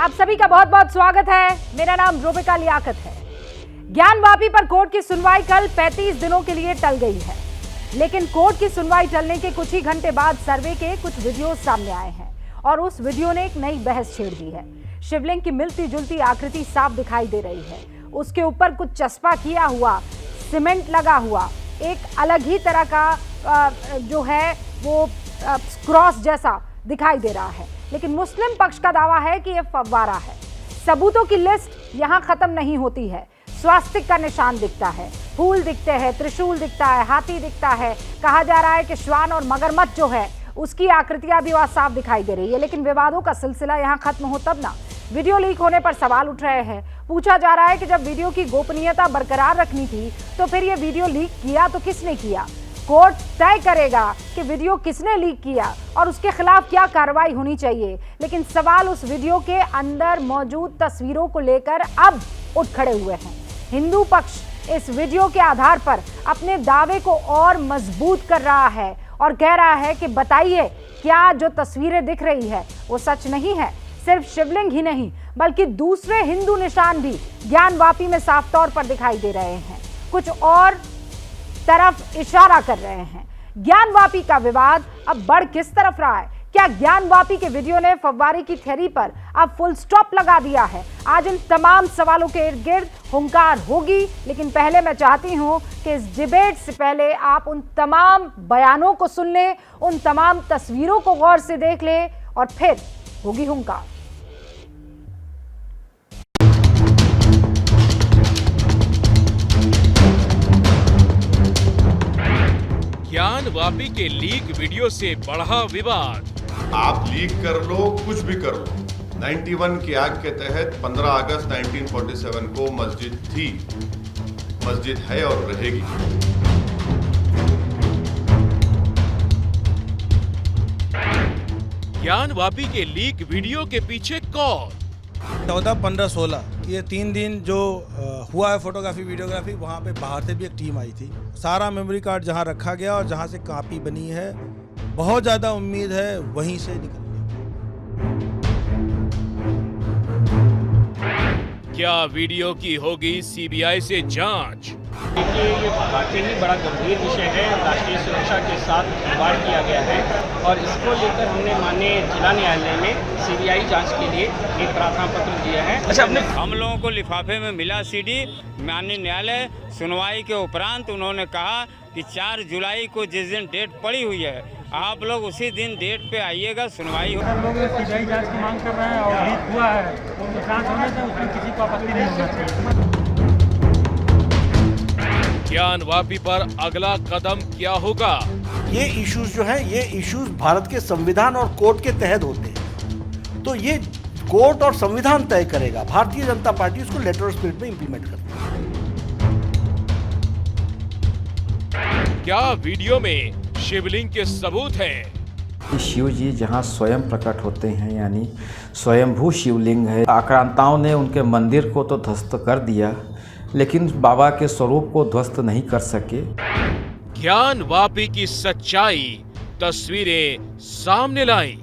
आप सभी का बहुत बहुत स्वागत है। मेरा नाम रूबिका लियाकत है। ज्ञानवापी पर कोर्ट की सुनवाई कल 35 दिनों के लिए टल गई है, लेकिन कोर्ट की सुनवाई टलने के कुछ ही घंटे बाद सर्वे के कुछ वीडियो सामने आए हैं और उस वीडियो ने एक नई बहस छेड़ दी है। शिवलिंग की मिलती जुलती आकृति साफ दिखाई दे रही है, उसके ऊपर कुछ चस्पा किया हुआ, सीमेंट लगा हुआ, एक अलग ही तरह का जो है वो क्रॉस जैसा दिखाई दे रहा है। लेकिन मुस्लिम पक्ष का दावा है कि यह फव्वारा है। सबूतों की लिस्ट यहां खत्म नहीं होती है। स्वास्तिक का निशान दिखता है, फूल दिखते हैं, त्रिशूल दिखता है, हाथी दिखता है। कहा जा रहा है कि श्वान और मगरमच्छ जो है उसकी आकृतियां भी वहां साफ दिखाई दे रही है। लेकिन विवादों का सिलसिला यहां खत्म हो तब ना। वीडियो लीक होने पर सवाल उठ रहे हैं। पूछा जा रहा है कि जब वीडियो की गोपनीयता बरकरार रखनी थी तो फिर यह वीडियो लीक किया तो किसने किया? कोर्ट तय करेगा कि वीडियो किसने लीक किया और उसके खिलाफ क्या कार्रवाई होनी चाहिए। लेकिन सवाल उस वीडियो के अंदर मौजूद तस्वीरों को लेकर अब उठ खड़े हुए हैं। हिंदू पक्ष इस वीडियो के आधार पर अपने दावे को और मजबूत कर रहा है और कह रहा है कि बताइए, क्या जो तस्वीरें दिख रही है वो सच नहीं है? सिर्फ शिवलिंग ही नहीं बल्कि दूसरे हिंदू निशान भी ज्ञानवापी में साफ तौर पर दिखाई दे रहे हैं, कुछ और तरफ इशारा कर रहे हैं। ज्ञानवापी का विवाद अब बढ़ किस तरफ रहा है? क्या ज्ञानवापी के वीडियो ने फव्वारे की थ्योरी पर अब फुल स्टॉप लगा दिया है? आज इन तमाम सवालों के इर्द गिर्द हुंकार होगी, लेकिन पहले मैं चाहती हूं कि इस डिबेट से पहले आप उन तमाम बयानों को सुन लें, उन तमाम तस्वीरों को गौर से देख लें और फिर होगी हुंकार। ज्ञानवापी के लीक वीडियो से बढ़ा विवाद। आप लीक कर लो, कुछ भी कर लो, 91 की एक्ट के तहत 15 अगस्त 1947 को मस्जिद थी, मस्जिद है और रहेगी। ज्ञानवापी के लीक वीडियो के पीछे कौन? 14, 15, 16 ये 3 दिन जो हुआ है फोटोग्राफी वीडियोग्राफी, वहाँ पे बाहर से भी एक टीम आई थी। सारा मेमोरी कार्ड जहाँ रखा गया और जहाँ से कॉपी बनी है, बहुत ज़्यादा उम्मीद है वहीं से निकल गया। क्या वीडियो की होगी सीबीआई से जांच? देखिए, ये वाकई ही बड़ा गंभीर विषय है। राष्ट्रीय सुरक्षा के साथ खिलवाड़ किया गया है और इसको लेकर हमने माननीय जिला न्यायालय में सीबीआई जांच के लिए एक प्रार्थना पत्र दिया है। अच्छा, अपने हम लोगों को लिफाफे में मिला सीडी। माननीय न्यायालय सुनवाई के उपरांत उन्होंने कहा कि 4 जुलाई को जिस दिन डेट पड़ी हुई है, आप लोग उसी दिन डेट पे आइएगा, सुनवाई हो। हम लोग सीबीआई जांच की मांग कर रहे हैं और लीक हुआ है तो जांच होने से उसमें किसी को आपत्ति नहीं होना चाहिए। ज्ञानवापी पर अगला कदम क्या होगा? ये इश्यूज जो है, ये इश्यूज भारत के संविधान और कोर्ट के तहत होते हैं, तो ये कोर्ट और संविधान तय करेगा। भारतीय जनता पार्टी उसको लेटर ऑफ स्पिरिट में इंप्लीमेंट करती है। क्या वीडियो में शिवलिंग के सबूत हैं? शिव जी जहाँ स्वयं प्रकट होते हैं, यानी स्वयंभू शिवलिंग है। आक्रांताओं ने उनके मंदिर को तो ध्वस्त कर दिया, लेकिन बाबा के स्वरूप को ध्वस्त नहीं कर सके। ज्ञानवापी की सच्चाई तस्वीरें सामने लाई।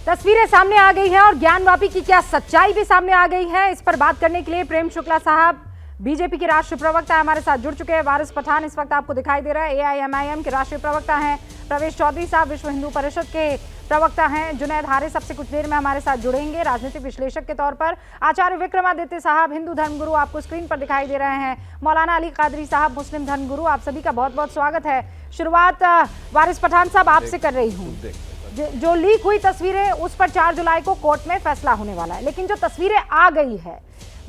तस्वीरें सामने आ गई हैं और ज्ञानवापी की क्या सच्चाई भी सामने आ गई है। इस पर बात करने के लिए प्रेम शुक्ला साहब, बीजेपी के राष्ट्रीय प्रवक्ता, हमारे साथ जुड़ चुके हैं। वारिस पठान इस वक्त आपको दिखाई दे रहा है, AIMIM के राष्ट्रीय प्रवक्ता हैं। प्रवेश चौधरी साहब विश्व हिंदू परिषद के प्रवक्ता हैं। जुनैद हारिस सबसे कुछ देर में हमारे साथ जुड़ेंगे राजनीतिक विश्लेषक के तौर पर। आचार्य विक्रमादित्य साहब, हिंदू धर्मगुरु, आपको स्क्रीन पर दिखाई दे रहे हैं। मौलाना अली कादरी साहब, मुस्लिम धर्मगुरु, आप सभी का बहुत बहुत स्वागत है। शुरुआत वारिस पठान साहब आपसे कर रही हूँ। जो लीक हुई तस्वीरें, उस पर 4 जुलाई को कोर्ट में फैसला होने वाला है, लेकिन जो तस्वीरें आ गई है,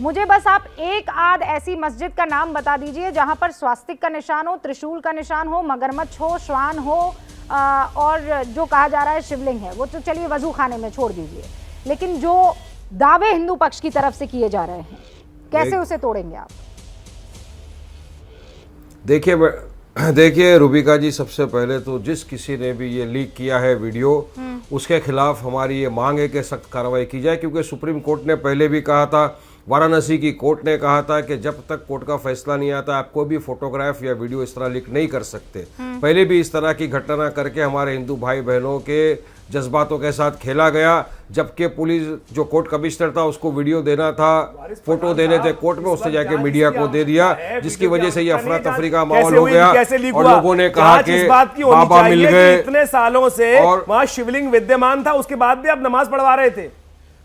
मुझे बस आप एक आध ऐसी मस्जिद का नाम बता दीजिए जहां पर स्वास्तिक का निशान हो, त्रिशूल का निशान हो, मगरमच्छ हो, श्वान हो और जो कहा जा रहा है शिवलिंग है, वो तो चलिए वजू खाने में छोड़ दीजिए, लेकिन जो दावे हिंदू पक्ष की तरफ से किए जा रहे हैं, कैसे उसे तोड़ेंगे आप? देखिए रूबिका जी, सबसे पहले तो जिस किसी ने भी ये लीक किया है वीडियो, उसके खिलाफ हमारी ये मांग है कि सख्त कार्रवाई की जाए, क्योंकि सुप्रीम कोर्ट ने पहले भी कहा था, वाराणसी की कोर्ट ने कहा था कि जब तक कोर्ट का फैसला नहीं आता आप कोई भी फोटोग्राफ या वीडियो इस तरह लीक नहीं कर सकते। पहले भी इस तरह की घटना करके हमारे हिंदू भाई बहनों के जज्बातों के साथ खेला गया, जबकि पुलिस जो कोर्ट कमिश्नर था उसको वीडियो देना था, फोटो देने थे कोर्ट में, उससे जाके मीडिया को दे दिया, जिसकी वजह से ये अफरा तफरी का माहौल हो गया और लोगों ने कहा कि बाबा मिल गए। इतने सालों से वहां शिवलिंग विद्यमान था, उसके बाद भी आप नमाज पढ़वा रहे थे।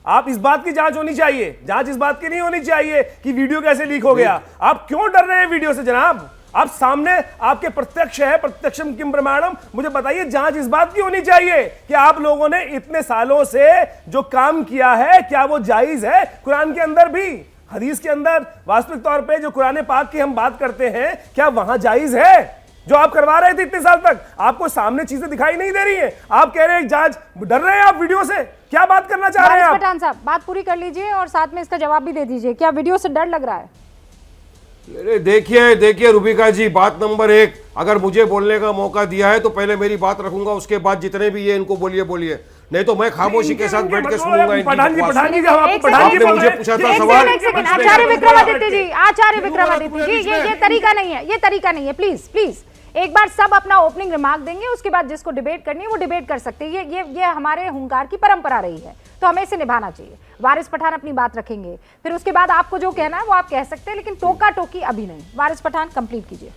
आप इस बात की जांच होनी चाहिए, जांच इस बात की नहीं होनी चाहिए कि वीडियो कैसे लीक हो गया। आप क्यों डर रहे हैं वीडियो से जनाब? आप सामने आपके प्रत्यक्ष है, प्रत्यक्षम किम प्रमाणम। मुझे बताइए, जांच इस बात की होनी चाहिए कि आप लोगों ने इतने सालों से जो काम किया है क्या वो जायज है? कुरान के अंदर भी, हदीस के अंदर, वास्तविक तौर पे जो कुरान पाक की हम बात करते हैं, क्या वहां जायज है? जो आप करवा रहे थे इतने साल तक, आपको सामने चीजें दिखाई नहीं दे रही है, आप कह रहे हैं जांच, डर रहे हैं आप वीडियो से? क्या बात करना चाह रहे हैं आप? पठान साहब, बात पूरी कर लीजिए और साथ में इसका जवाब भी दे दीजिए। क्या वीडियो से डर लग रहा है? देखिए रुबिका जी, बात नंबर 1, अगर मुझे बोलने का मौका दिया है तो पहले मेरी बात रखूंगा, उसके बाद जितने भी ये इनको बोलिए, नहीं तो मैं खामोशी के साथ बैठ के सुनूंगा। आपने मुझे पूछा था सवाल। आचार्य विक्रमादित्य जी, ये तरीका नहीं है, ये तरीका नहीं है। प्लीज एक बार सब अपना ओपनिंग रिमार्क देंगे, उसके बाद जिसको डिबेट करनी है वो डिबेट कर सकते हैं। ये हमारे हुंकार की परंपरा रही है, तो हमें इसे निभाना चाहिए। वारिस पठान अपनी बात रखेंगे, फिर उसके बाद आपको जो कहना है वो आप कह सकते हैं, लेकिन टोका टोकी अभी नहीं। वारिस पठान कंप्लीट कीजिए।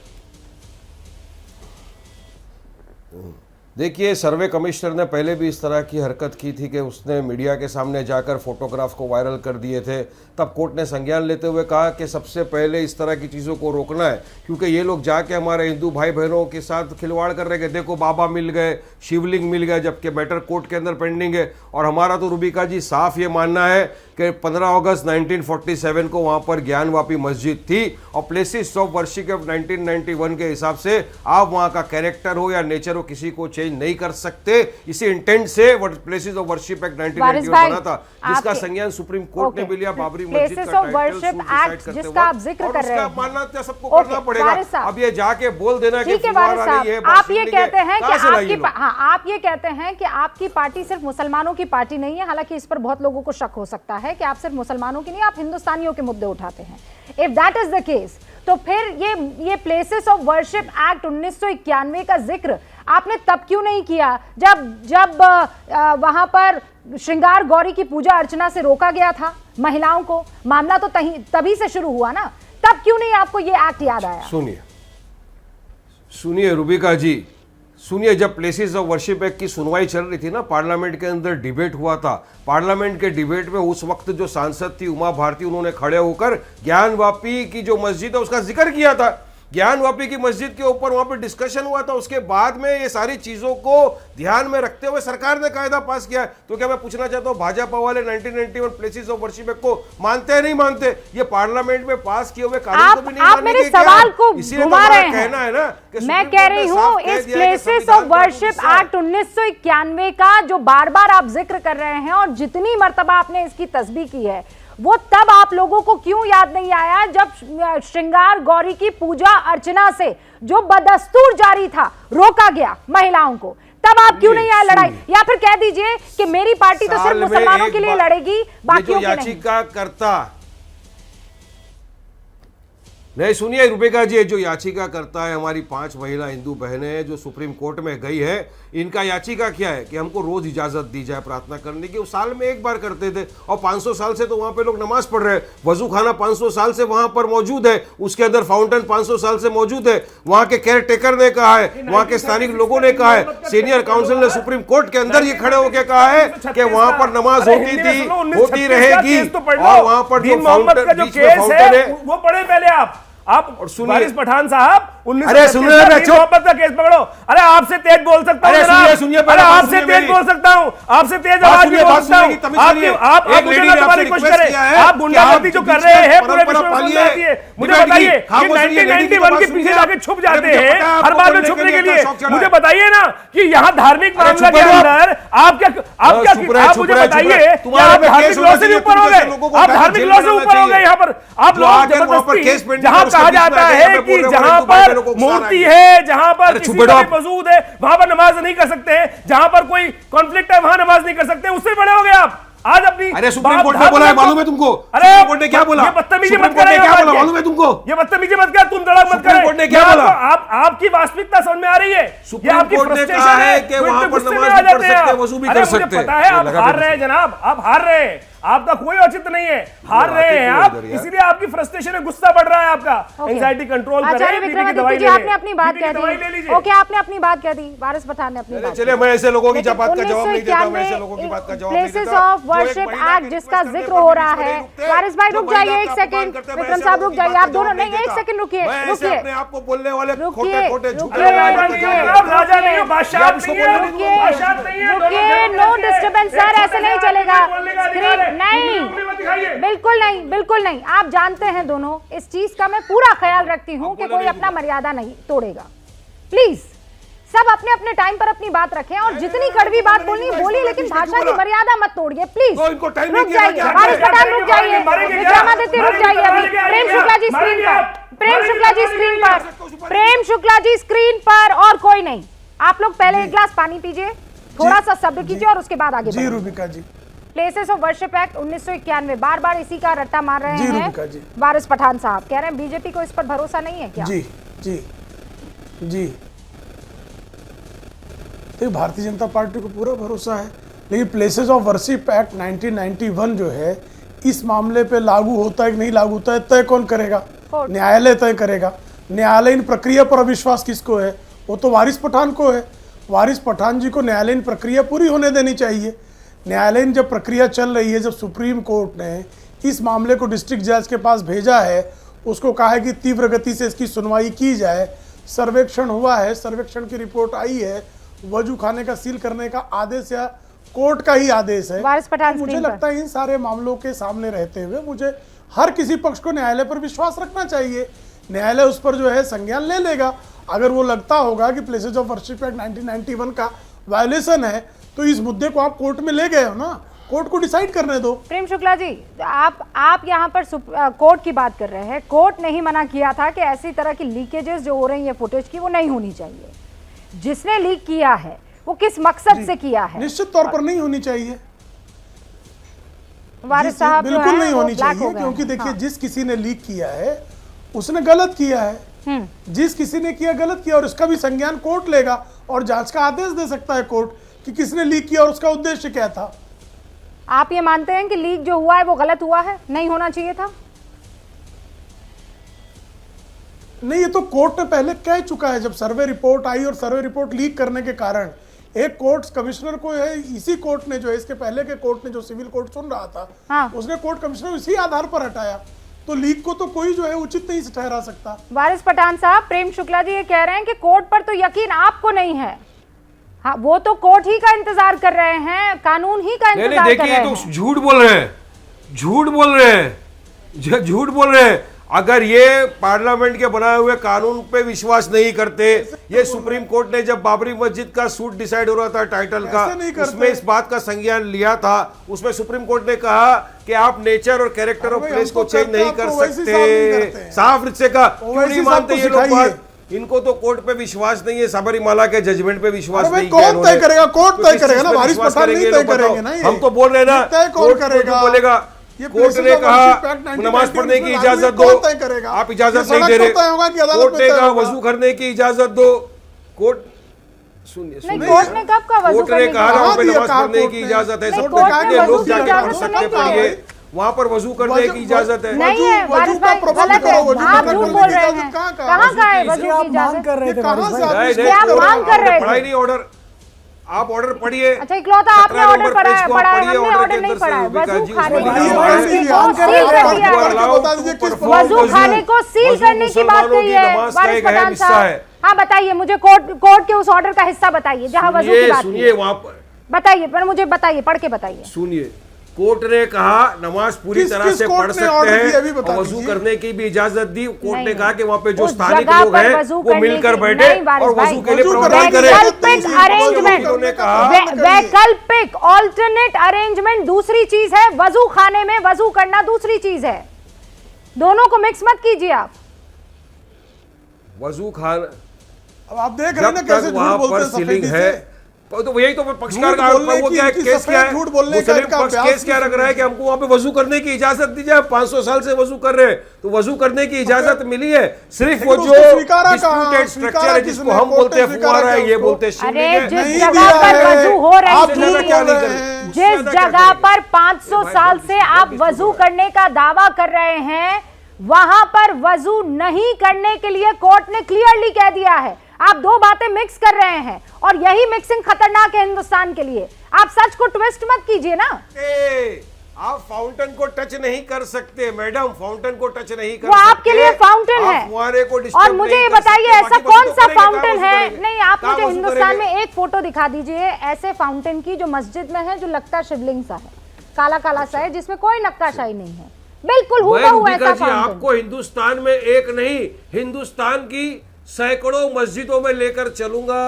देखिए, सर्वे कमिश्नर ने पहले भी इस तरह की हरकत की थी कि उसने मीडिया के सामने जाकर फोटोग्राफ को वायरल कर दिए थे। तब कोर्ट ने संज्ञान लेते हुए कहा कि सबसे पहले इस तरह की चीज़ों को रोकना है, क्योंकि ये लोग जाके हमारे हिंदू भाई बहनों के साथ खिलवाड़ कर रहे हैं। देखो, बाबा मिल गए, शिवलिंग मिल गया, जबकि मैटर कोर्ट के अंदर पेंडिंग है। और हमारा तो रुबिका जी साफ ये मानना है कि 15 अगस्त 1947 को वहाँ पर ज्ञानवापी मस्जिद थी और प्लेसेस ऑफ वर्शिप ऑफ 1991 के हिसाब से आप वहाँ का कैरेक्टर हो या नेचर हो, किसी को चेंज नहीं कर सकते। इसी इंटेंट से प्लेसेस ऑफ वर्शिप एक्ट 1991 बना था, जिसका संज्ञान सुप्रीम कोर्ट ने भी लिया। बाबरी मस्जिद का वर्शिप एक्ट जिसका आप जिक्र कर रहे हैं, मानना सबको करना पड़ेगा। अब ये जाके बोल देना कि आप ये कहते हैं कि आप ये कहते हैं कि आपकी पार्टी सिर्फ मुसलमानों की पार्टी नहीं है। हालांकि इस पर बहुत लोगों को शक हो सकता है कि आप सिर्फ मुसलमानों की नहीं, आप हिंदुस्तानियों के मुद्दे उठाते हैं। If that is the case, तो फिर ये प्लेसेस ऑफ वर्शिप एक्ट 1991 का जिक्र आपने तब क्यों नहीं किया जब वहां पर श्रृंगार गौरी की पूजा अर्चना से रोका गया था महिलाओं को? मामला तो तभी से शुरू हुआ ना, तब क्यों नहीं आपको ये एक्ट याद आया? सुनिए रुबिका जी, सुनिए, जब प्लेसेस ऑफ वर्शिप एक्ट की सुनवाई चल रही थी ना, पार्लियामेंट के अंदर डिबेट हुआ था। पार्लियामेंट के डिबेट में उस वक्त जो सांसद थी उमा भारती, उन्होंने खड़े होकर ज्ञानवापी की जो मस्जिद है उसका जिक्र किया था। ज्ञानवापी की मस्जिद के ऊपर वहां पर डिस्कशन हुआ था। उसके बाद में ये सारी चीजों को ध्यान में रखते हुए सरकार ने कायदा पास किया है। तो क्या मैं पूछना चाहता हूं, भाजपा वाले 1991 प्लेसेस ऑफ वर्शिप एक्ट को मानते हैं नहीं मानते? ये पार्लियामेंट में पास किए हुए कानून को भी नहीं आप मेरे सवाल को घुमा रहे हैं। कहना है ना कि मैं कह रही हूं इस प्लेसेस ऑफ वर्शिप एक्ट 1991 का जो बार बार आप जिक्र कर रहे हैं और जितनी मर्तबा आपने इसकी तस्बीह की है, वो तब आप लोगों को क्यों याद नहीं आया जब श्रृंगार गौरी की पूजा अर्चना से जो बदस्तूर जारी था रोका गया महिलाओं को? तब आप क्यों नहीं आए लड़ाई? या फिर कह दीजिए कि मेरी पार्टी तो सिर्फ मुसलमानों के लिए लड़ेगी, बाकियों के नहीं। याचिका करता नहीं, सुनिए रुबिका जी, जो याचिका करता है हमारी 5 महिला हिंदू बहनें जो सुप्रीम कोर्ट में गई है, इनका याचिका क्या है कि हमको रोज इजाजत दी जाए प्रार्थना करने की। वो साल में एक बार करते थे और 500 साल से तो वहां पे लोग नमाज पढ़ रहे हैं। वजू खाना 500 साल से वहां पर मौजूद है, उसके अंदर फाउंटेन 500 साल से मौजूद है। वहां के केयर टेकर ने कहा है, वहां के स्थानिक लोगों ने कहा है, सीनियर काउंसिल ने सुप्रीम कोर्ट के अंदर ये खड़े होकर कहा है कि वहां पर नमाज होती थी, होती रहेगी। और वहां पर जो फाउंटेन है वो पढ़े पहले आप और वारिस पठान साहब, अरे सुनिए, मोहब्बत का केस पकड़ो। अरे आपसे तेज बोल सकता हूं, अरे आपसे तेज बोल सकता हूं, आपसे तेज आवाज में बोल सकता हूं। आप मुझे ना तुम्हारी कोशिश करें, आप गुंडागर्दी जो कर रहे हैं पूरे विश्व में, मुझे बताइए कि 1991 के पीछे जाके छुप जाते हैं हर बार में छुपने के लिए। मुझे बताइए ना कि यहाँ धार्मिक मामला के अंदर आप मुझे बताइए कि आप धार्मिक लॉ से भी ऊपर हो गए, आप धार्मिक लॉ से ऊपर हो गए। यहाँ पर आप लोग जबरदस्ती, जहाँ कहा जाता है कि जहां पर मूर्ति है, जहां पर किसी का भी वजूद है, वहां पर नमाज नहीं कर सकते हैं, जहां पर कोई कॉन्फ्लिक्ट है वहां नमाज नहीं कर सकते, उससे बड़े हो गए आप। आज अपनी अरे सुप्रीम कोर्ट ने बोला है, मालूम है तुमको? अरे सुप्रीम कोर्ट ने क्या बोला? ये बदतमीजी सुप्रीम मत कोर्ट ने करें, क्या बोला मालूम है तुमको? ये बदतमीजी मत कर, तुम धड़क मत सुप्रीम करें। कोर्ट ने क्या मैं बोला? आपकी वास्तविकता समझ में आ रही है। सुप्रीम कोर्ट ने कहा है कि वहां पर नमाज भी पढ़ सकते हैं, वजू भी कर सकते हैं। पता है आप हार रहे हैं जनाब, आप हार रहे हैं, आपका कोई औचित्य नहीं है, हार रहे हैं आप, इसीलिए आपकी फ्रस्ट्रेशन है, गुस्सा बढ़ रहा है आपका। एंजाइटी कंट्रोल करें, आचार्य बीपी की दवाई विक्रमादित्य जी, ले आपने अपनी बात कह ले दी। लीजिए। ओके, आपने अपनी बात कह दी, वारिस पठान ने अपनी बात चलिए, मैं ऐसे लोगों की लेकिन बात का जवाब नहीं देता, मैं ऐसे 1991 लोगों की बात का जवाब नहीं प्लेसेस देता। ऑफ वर्शिप एक्ट जिसका जिक्र हो रहा है। वारिस भाई रुक जाइए एक सेकंड, विक्रम साहब रुक जाइए, आप दोनों नहीं, एक सेकंड रुकिए, रुकिए, अपने आप को बोलने वाले रुकिए, खोटे-खोटे रुकिए, राजा नहीं हो, बादशाह नहीं है, रुकिए, बादशाह नहीं है, रुकिए, नो डिस्टर्बेंस सर, ऐसे नहीं चलेगा। नहीं, बिल्कुल नहीं, बिल्कुल नहीं। आप जानते हैं दोनों, इस चीज का मैं पूरा ख्याल रखती हूँ कि कोई अपना मर्यादा नहीं तोड़ेगा। प्लीज सब अपने अपने टाइम पर अपनी बात रखें और जितनी कड़वी बात बोलनी बोलिए, लेकिन भाषा की मर्यादा मत तोड़िए प्लीज। रुक जाइए, वारिस पठान रुक जाइए, विक्रमादित्य रुक जाइए अभी। प्रेम शुक्ला जी स्क्रीन पर, प्रेम शुक्ला जी स्क्रीन पर, प्रेम शुक्ला जी स्क्रीन पर, और कोई नहीं। आप लोग पहले एक गिलास पानी पीजिए, थोड़ा सा सब्र कीजिए और उसके बाद आगे जी रूबिका जी। प्लेसेस ऑफ वर्शिप एक्ट 1991, बार बार इसी का रट्टा मार रहे हैं रूबिका जी। वारिस पठान साहब कह रहे हैं बीजेपी को इस पर भरोसा नहीं है क्या? जी जी जी, देखिए भारतीय जनता पार्टी को पूरा भरोसा है, लेकिन प्लेसेस ऑफ वर्शिप एक्ट 1991 जो है इस मामले पे लागू होता है कि नहीं लागू होता है तय कौन करेगा? न्यायालय तय करेगा। न्यायालयीन प्रक्रिया पर अविश्वास किसको है? वो तो वारिस पठान को है। वारिस पठान जी को न्यायालयीन प्रक्रिया पूरी होने देनी चाहिए। न्यायालयीन जब प्रक्रिया चल रही है, जब सुप्रीम कोर्ट ने इस मामले को डिस्ट्रिक्ट जज के पास भेजा है, उसको कहा है कि तीव्र गति से इसकी सुनवाई की जाए, सर्वेक्षण हुआ है, सर्वेक्षण की रिपोर्ट आई है, वजू खाने का सील करने का आदेश या कोर्ट का ही आदेश है। वारिस पठान तो मुझे लगता है इन सारे मामलों के सामने रहते हुए मुझे हर किसी पक्ष को न्यायालय पर विश्वास रखना चाहिए। न्यायालय उस पर जो है संज्ञान ले लेगा। अगर वो लगता होगा कि प्लेसेस ऑफ वर्शिप एक्ट 1991 का वायलेशन है तो इस मुद्दे को आप कोर्ट में ले गए हो ना, कोर्ट को डिसाइड करने दो। प्रेम शुक्ला जी, आप यहाँ पर कोर्ट की बात कर रहे हैं। कोर्ट ने ही मना किया था कि ऐसी तरह की लीकेजेस जो हो रही है फुटेज की, वो नहीं होनी चाहिए। जिसने लीक किया है वो किस मकसद से किया है? निश्चित तौर पर नहीं होनी चाहिए, वारिस साहब बिल्कुल नहीं होनी चाहिए, क्योंकि देखिए जिस किसी ने लीक किया है उसने गलत किया है। जिस किसी ने किया गलत किया और उसका भी संज्ञान कोर्ट लेगा और जांच का आदेश दे सकता है कोर्ट कि किसने लीक किया और उसका उद्देश्य क्या था। आप ये मानते हैं कि लीक जो हुआ है वो गलत हुआ है, नहीं होना चाहिए था? नहीं, ये तो कोर्ट ने पहले कह चुका है। जब सर्वे रिपोर्ट आई और सर्वे रिपोर्ट लीक करने के कारण एक कोर्ट कमिश्नर को है, इसी कोर्ट ने जो है, इसके पहले के कोर्ट ने जो सिविल कोर्ट सुन रहा था, हाँ। उसने कोर्ट कमिश्नर इसी आधार पर हटाया। तो लीक को तो कोई जो है उचित नहीं ठहरा सकता। वारिस पठान साहब, प्रेम शुक्ला जी ये कह रहे हैं कि कोर्ट पर तो यकीन आपको नहीं है। हाँ, वो तो कोर्ट ही का इंतजार कर रहे हैं, कानून ही का इंतजार कर रहे हैं। तो झूठ बोल रहे हैं, झूठ बोल रहे हैं, झूठ बोल रहे हैं। अगर ये पार्लियामेंट के बनाए हुए कानून पे विश्वास नहीं करते, ये सुप्रीम कोर्ट ने जब बाबरी मस्जिद का सूट डिसाइड हो रहा था टाइटल का, उसमें इस बात का संज्ञान लिया था। उसमें सुप्रीम कोर्ट ने कहा कि आप नेचर और कैरेक्टर ऑफ प्लेस को चेंज नहीं कर सकते। साफ से कहा, क्यों नहीं मानते ये लोग बात? इनको तो कोर्ट पे विश्वास नहीं है, सबरीमाला के जजमेंट पे विश्वास नहीं किया। कौन तय करेगा? कोर्ट तय करेगा ना, वारिस पठान नहीं तय करेंगे ना। हम तो बोल रहे हैं ना, कोर्ट करेगा, बोलेगा। कोर्ट ने कहा नमाज पढ़ने की इजाजत दो, आप इजाजत नहीं दे रहे। कोर्ट ने कहा वजू करने की इजाजत दो, कोर्ट सुनिए, कोर्ट ने कब कहा वजू करने की? नमाज पढ़ने की इजाजत है, सब लोग जाके पढ़ सकते पढ़िए, वहाँ पर वजू करने की इजाजत है। नहीं है वारिस भाई, गलत है, आप झूठ बोल रहे हैं। कहाँ का है वजू की इजाजत? आप मांग कर रहे थे? पढ़ाई नहीं, ऑर्डर आप ऑर्डर पढ़िए। अच्छा, इकलौता आपने ऑर्डर पढ़ा है, हमने ऑर्डर नहीं पढ़ा है। वजू खाने को सील करने की बात कही है वारिस पठान साहब। हाँ बताइए, मुझे कोर्ट के उस ऑर्डर का हिस्सा बताइए जहाँ वजू की बात सुनिए, वहाँ पर बताइए, पर मुझे बताइए, पढ़ के बताइए। सुनिए, कोर्ट ने कहा नमाज पूरी तरह से पढ़ सकते हैं और वजू करने की भी इजाजत दी। कोर्ट ने कहा कि वहाँ पे जो स्थानिक लोग हैं वो मिलकर बैठे और वजू के लिए प्रावधान करें। वैकल्पिक अरेंजमेंट, वैकल्पिक ऑल्टरनेट अरेंजमेंट दूसरी चीज है, वजू खाने में वजू करना दूसरी चीज है। दोनों को मिक्स मत कीजिए आप। वजू खाना, अब आप देख रहे हैं ना कैसे वहां पर सीलिंग है, तो यही तो पक्षकार का बोलने वो की, क्या है, इनकी केस क्या है, सफेद झूठ बोलने का मुस्लिम इनका पक्ष अभ्यास केस क्या रख रहा है कि हमको वहां पे वजू करने की इजाजत दीजिए। हम 500 साल से वजू कर रहे हैं, तो वजू करने की इजाजत मिली है। सिर्फ वो जो डिस्प्यूटेड स्ट्रक्चर है जिसको हम बोलते हैं फुआरा है, ये बोलते हैं शिवलिंग है। जिस जगह पर वजू हो रही थी, जिस जगह पर 500 साल से आप वजू करने का दावा कर रहे हैं, वहां पर वजू नहीं करने के लिए कोर्ट ने क्लियरली कह दिया है। आप दो बातें मिक्स कर रहे हैं और यही मिक्सिंग खतरनाक है हिंदुस्तान के लिए। आप सच को ट्विस्ट मत कीजिए ना। आप फाउंटेन को टच नहीं कर सकते मैडम, फाउंटेन को टच नहीं कर वो सकते। आपके लिए फाउंटेन है। फुआरे को और मुझे ये बताइए ऐसा कौन सा फाउंटेन है? नहीं, आप मुझे वजू हिंदुस्तान करेंगे? में एक फोटो दिखा दीजिए ऐसे फाउंटेन की जो मस्जिद में है, जो लगता है शिवलिंग सा है, काला काला सा है, जिसमें कोई नक्काशाई नहीं है, बिल्कुल हूबहू ऐसा फाउंटेन। आपको हिंदुस्तान में एक नहीं, हिंदुस्तान की सैकड़ों मस्जिदों में लेकर चलूंगा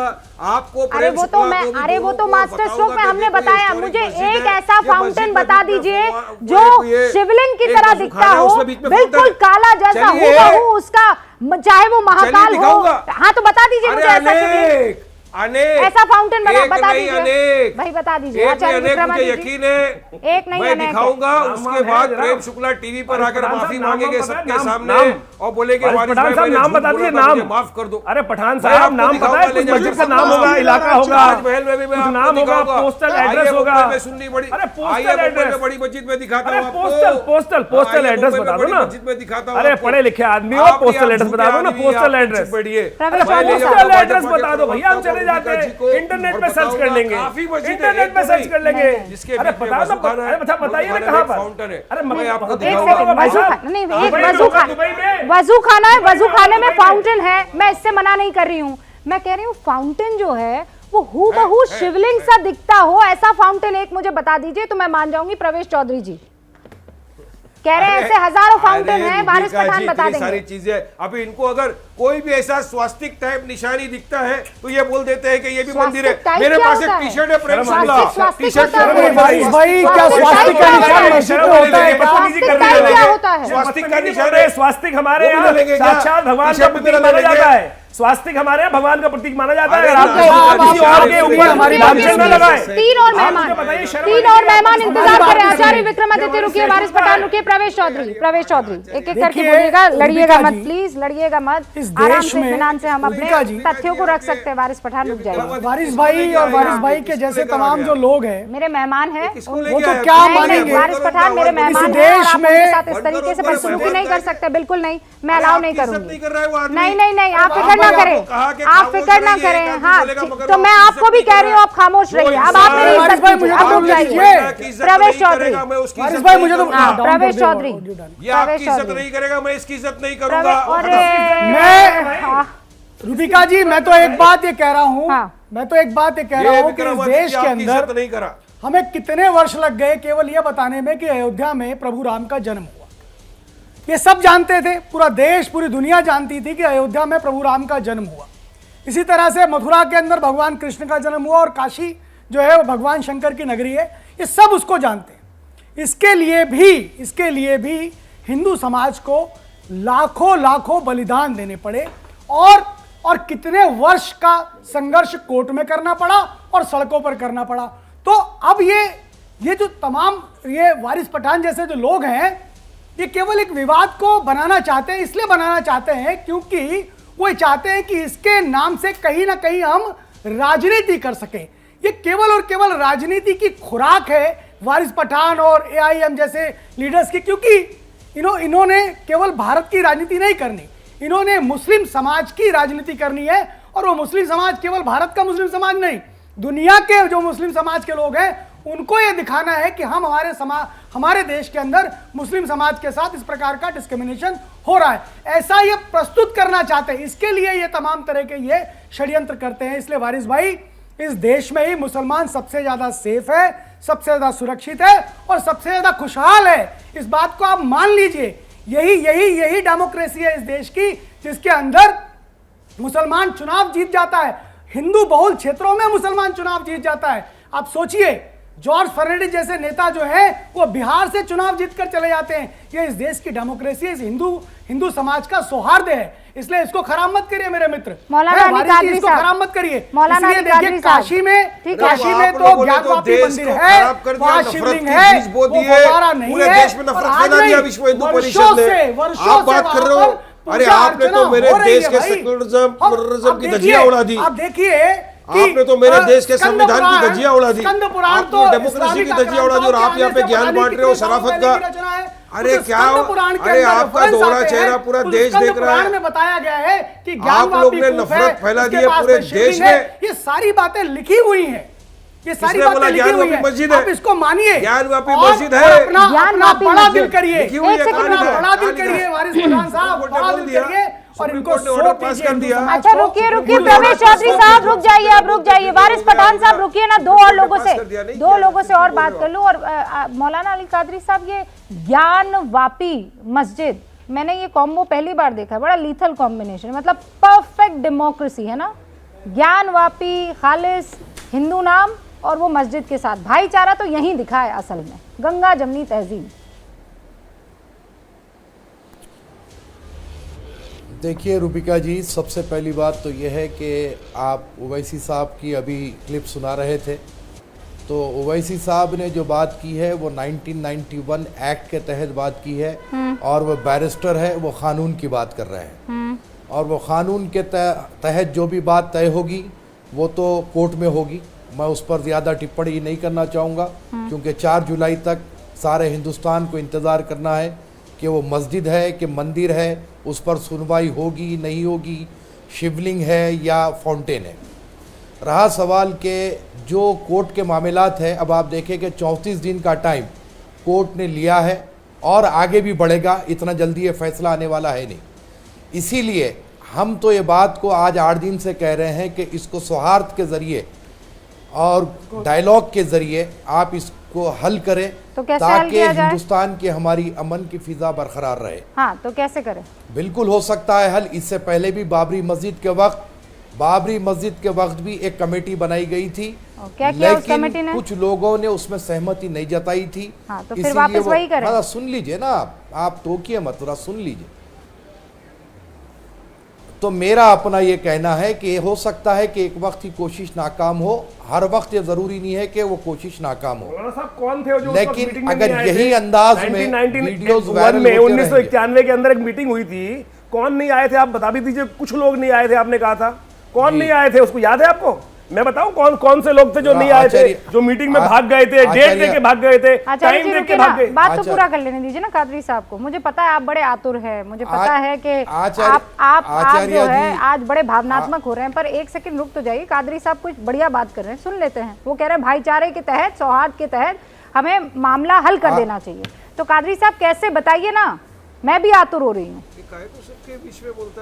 आपको। अरे वो तो मास्टर स्ट्रोक में हमने बताया। मुझे एक ऐसा फाउंटेन बता दीजिए जो शिवलिंग की तरह दिखता हो, बिल्कुल काला जैसा हूबहू उसका, चाहे वो महाकाल हो। हाँ तो बता दीजिए मुझे ऐसा शिवलिंग, ऐसा फाउंटेन बता दीजिए भाई, बता दीजिए। मुझे यकीन है, एक नहीं मैं दिखाऊंगा। उसके बाद प्रेम शुक्ला टीवी पर आकर माफी मांगेंगे सबके सामने और बोलेंगे पठान साहब नाम बता दीजिए, नाम माफ कर दो। अरे पठान साहब नाम पता है, कुछ मस्जिद का नाम होगा, इलाका होगा, महल में भी कुछ नाम होगा, पोस्टल एड्रेस होगा। सुननी बड़ी, अरे पोस्टल एड्रेस, बड़ी मस्जिद में दिखाता हूँ, पोस्टल एड्रेस बता दो ना। मस्जिद में दिखाता हूँ। अरे पढ़े लिखे आदमी हो, पोस्टल एड्रेस बता दो ना, पोस्टल एड्रेस, पोस्टल एड्रेस बता दो भैया, हम चले जाते हैं, इंटरनेट पे सर्च कर लेंगे, इंटरनेट पे सर्च कर लेंगे। अरे बताओ ना, बताइए ना कहाँ पर। अरे मैं आपको वजू खाना है, वजू खाने में फाउंटेन है, मैं इससे मना नहीं कर रही हूँ। मैं कह रही हूँ फाउंटेन जो है वो हूबहू शिवलिंग सा दिखता हो, ऐसा फाउंटेन एक मुझे बता दीजिए तो मैं मान जाऊंगी। प्रवेश चौधरी जी कह रहे हैं ऐसे हजारों फाउंटेन हैं, वारिस पठान बता देंगे सारी चीजें। अभी इनको अगर कोई भी ऐसा स्वास्तिक टाइप निशानी दिखता है तो ये बोल देते हैं कि ये भी मंदिर है। मेरे पास एक टी शर्ट है प्रेम शुक्ला, टी शर्ट भाई क्या स्वास्तिक का निशान मस्जिद में होता है? क्या होता है? स्वास्तिक का निशान है। स्वास्तिक हमारे यहाँ साक्षात भगवान का प्रतीक माना जाता है। स्वास्तिक हमारे यहाँ भगवान का प्रतीक माना जाता है। आपको किसी और के ऊपर हमारी बात न लगाए। तीन और मेहमान इंतजार कर रहे हैं। आचार्य विक्रमादित्य रुकिए, वारिस पठान रुकिए, प्रवेश चौधरी एक एक करके बोलिएगा, लड़िएगा मत प्लीज, लड़िएगा मत, आराम से इत्मीनान से हम अपने तथ्यों को रख सकते हैं। वारिस पठान रुक जाइए। वारिस भाई और वारिस भाई के जैसे तमाम जो लोग हैं, मेरे मेहमान हैं, वो तो क्या मानेंगे? वारिस पठान मेरे मेहमान हैं और आप उनके साथ इस तरीके से बदसलूकी नहीं कर सकते, बिल्कुल नहीं, मैं अलाउ नहीं करूंगी। नहीं, आप फिक्र ना करें, आप फिक्र ना करें। हाँ तो मैं आपको भी कह रही हूँ, आप खामोश रहिए। अब आप मेरी इज्जत कीजिए, आप रुक जाइए। प्रवेश चौधरी, मुझे तो प्रवेश चौधरी, ये आपकी इज्जत नहीं करेगा, मैं इसकी इज्जत नहीं करूंगा। रूबिका जी मैं तो एक बात ये कह रहा हूँ, मैं तो एक बात ये कह रहा हूँ कि इस देश के अंदर नहीं करा। हमें कितने वर्ष लग गए केवल ये बताने में कि अयोध्या में प्रभु राम का जन्म हुआ। ये सब जानते थे, पूरा देश पूरी दुनिया जानती थी कि अयोध्या में प्रभु राम का जन्म हुआ। इसी तरह से मथुरा के अंदर भगवान कृष्ण का जन्म हुआ और काशी जो है वो भगवान शंकर की नगरी है, ये सब उसको जानते हैं। इसके लिए भी हिंदू समाज को लाखों बलिदान देने पड़े और कितने वर्ष का संघर्ष कोर्ट में करना पड़ा और सड़कों पर करना पड़ा। तो अब ये जो तमाम ये वारिस पठान जैसे जो लोग हैं, ये केवल एक विवाद को बनाना चाहते हैं, इसलिए बनाना चाहते हैं क्योंकि वो चाहते हैं कि इसके नाम से कहीं ना कहीं हम राजनीति कर सकें। ये केवल और केवल राजनीति की खुराक है वारिस पठान और एआईएम जैसे लीडर्स की, क्योंकि इन्होंने केवल भारत की राजनीति नहीं करनी, इन्होंने मुस्लिम समाज की राजनीति करनी है। और वो मुस्लिम समाज केवल भारत का मुस्लिम समाज नहीं, दुनिया के जो मुस्लिम समाज के लोग हैं उनको ये दिखाना है कि हम हमारे देश के अंदर मुस्लिम समाज के साथ इस प्रकार का डिस्क्रिमिनेशन हो रहा है, ऐसा ये प्रस्तुत करना चाहते हैं। इसके लिए ये तमाम तरह के ये षड्यंत्र करते हैं। इसलिए वारिस भाई, इस देश में ही मुसलमान सबसे ज्यादा सेफ है, सबसे ज्यादा सुरक्षित है और सबसे ज्यादा खुशहाल है। इस बात को आप मान लीजिए। यही डेमोक्रेसी है इस देश की, जिसके अंदर मुसलमान चुनाव जीत जाता है, हिंदू बहुल क्षेत्रों में मुसलमान चुनाव जीत जाता है। आप सोचिए, जॉर्ज फर्नांडिस जैसे नेता जो है वो बिहार से चुनाव जीतकर चले जाते हैं। ये इस देश की डेमोक्रेसी, इस हिंदू समाज का सौहार्द है, इसलिए इसको खराब मत करिए मेरे मित्र। मौलाना अली कादरी इसको साहब, खराब मत करिए। मौलाना इसलिए अली कादरी देखिए साहब, काशी में आप तो लोगों ने ज्ञानवापी देश मंदिर को है, खराब कर दिया, वहाँ नफरत शिवलिंग के है, बीज बो वो दिए, फव्वारा नहीं पूरे है। देश में नफरत और आज फैला दिया नहीं, विश्व हिंदू परिषद वर्षों ने। से- वर्षों आप से बात कर रहे वहाँ हो, पर अरे पूजा आपने तो अर्चना मेरे हो रही देश है के भाई। सेक्युलरिज्म की देखिए, धज्जियां उड़ा दी। आप देखिए आपने कि, तो मेरे देश के स्कंद संविधान की पुराण- धज्जियां उड़ा दी। स्कंद पुराण आप तो तो डेमोक्रेसी की धज्जियां उड़ा दी और आप यहाँ पे ज्ञान बांट रहे हो शराफत का। अरे क्या, अरे आपका दोहरा चेहरा पूरा देश देख रहा है। में बताया गया है कि आप लोग ने नफरत फैला दी है पूरे देश में। ये सारी बातें लिखी हुई हैं, ये सारी किसने बोला बातें लिखी हुई ज्ञानवापी हैं। मस्जिद है? आप इसको मानिए, ज्ञानवापी और- मस्जिद और है। अपना ज्ञानवापी बड़ा मस्जिद। दिल करिए, लिखी हुई है, एक सेकंड कहानी रुको। है। बड़ा दिल करिए वारिस प्रधान साहब, सुप्रीम कोर्ट ने बड़ा बोल दिल दिया। करिए और सुप्रीम इनको कोर्ट ने ऑर्डर सौंप पास दीजिए कर दिया। हिंदू अच्छा समाज को। रुकिए रुकिए, हिंदू प्रवेश समाज चौधरी को साहब रुक जाइए, आप रुक जाइए। वारिस पठान साहब रुकिए ना, दो और लोगों से, पास कर दिया, नहीं दो किया, लोगों से नहीं और बोल बात रहे कर लूं। और मौलाना अली कादरी साहब, ये ज्ञानवापी मस्जिद, मैंने ये कॉम्बो पहली बार देखा है, बड़ा लीथल कॉम्बिनेशन, मतलब परफेक्ट डेमोक्रेसी है ना। ज्ञानवापी, खालिस हिंदू नाम और वो मस्जिद के साथ भाईचारा तो यहीं दिखा है असल में, गंगा जमनी तहजीब। देखिए रूबिका जी, सबसे पहली बात तो यह है कि आप ओवैसी साहब की अभी क्लिप सुना रहे थे, तो ओवैसी साहब ने जो बात की है वो 1991 एक्ट के तहत बात की है, और वो बैरिस्टर है, वो कानून की बात कर रहे हैं, और वो कानून के तहत जो भी बात तय होगी वो तो कोर्ट में होगी। मैं उस पर ज़्यादा टिप्पणी नहीं करना चाहूँगा, क्योंकि 4 जुलाई तक सारे हिंदुस्तान को इंतज़ार करना है कि वो मस्जिद है कि मंदिर है, उस पर सुनवाई होगी नहीं होगी, शिवलिंग है या फाउंटेन है। रहा सवाल के जो कोर्ट के मामलात है, अब आप देखें कि 34 दिन का टाइम कोर्ट ने लिया है और आगे भी बढ़ेगा, इतना जल्दी ये फैसला आने वाला है नहीं। इसीलिए हम तो ये बात को आज 8 दिन से कह रहे हैं कि इसको सौहार्द के ज़रिए और डायलॉग के ज़रिए आप इसको हल करें, तो कैसे हल ताकि किया जाए? हिंदुस्तान की हमारी अमन की फिजा बरकरार रहे। हाँ, तो कैसे करें? बिल्कुल हो सकता है हल। इससे पहले भी बाबरी मस्जिद के वक्त भी एक कमेटी बनाई गई थी, क्या किया उस लेकिन कमेटी ने? कुछ लोगों ने उसमें सहमति नहीं जताई थी। हाँ, तो फिर इसीलिए वापस वही करें। हाँ, सुन लीजिए ना, आप टोकिए मत, थोड़ा सुन लीजिए। तो मेरा अपना ये कहना है कि हो सकता है कि एक वक्त ही कोशिश नाकाम हो, हर वक्त ये जरूरी नहीं है कि वो कोशिश नाकाम हो। मौलाना साहब कौन थे जो लेकिन अगर यही अंदाज में वीडियोस वायरल होते 1991 के अंदर एक मीटिंग हुई थी, कौन नहीं आए थे आप बता भी दीजिए। कुछ लोग नहीं आए थे आपने कहा था, कौन नहीं आए थे उसको याद है आपको? मैं बताऊं कौन कौन से लोग थे जो नहीं आए थे, जो मीटिंग में भाग गए थे, डेट देके भाग गए थे, टाइम देके भाग गए। बात तो पूरा कर लेने दीजिए ना कादरी साहब को। मुझे पता है आप बड़े आतुर हैं, मुझे पता है कि आप जो है आज बड़े भावनात्मक हो रहे हैं, पर एक सेकंड रुक तो जाइए। कादरी साहब कुछ बढ़िया बात कर रहे हैं, सुन लेते हैं। वो कह रहे हैं भाईचारे के तहत, सौहार्द के तहत हमें मामला हल कर देना चाहिए। तो कादरी साहब कैसे, बताइए ना, मैं भी आतुर हो रही हूँ।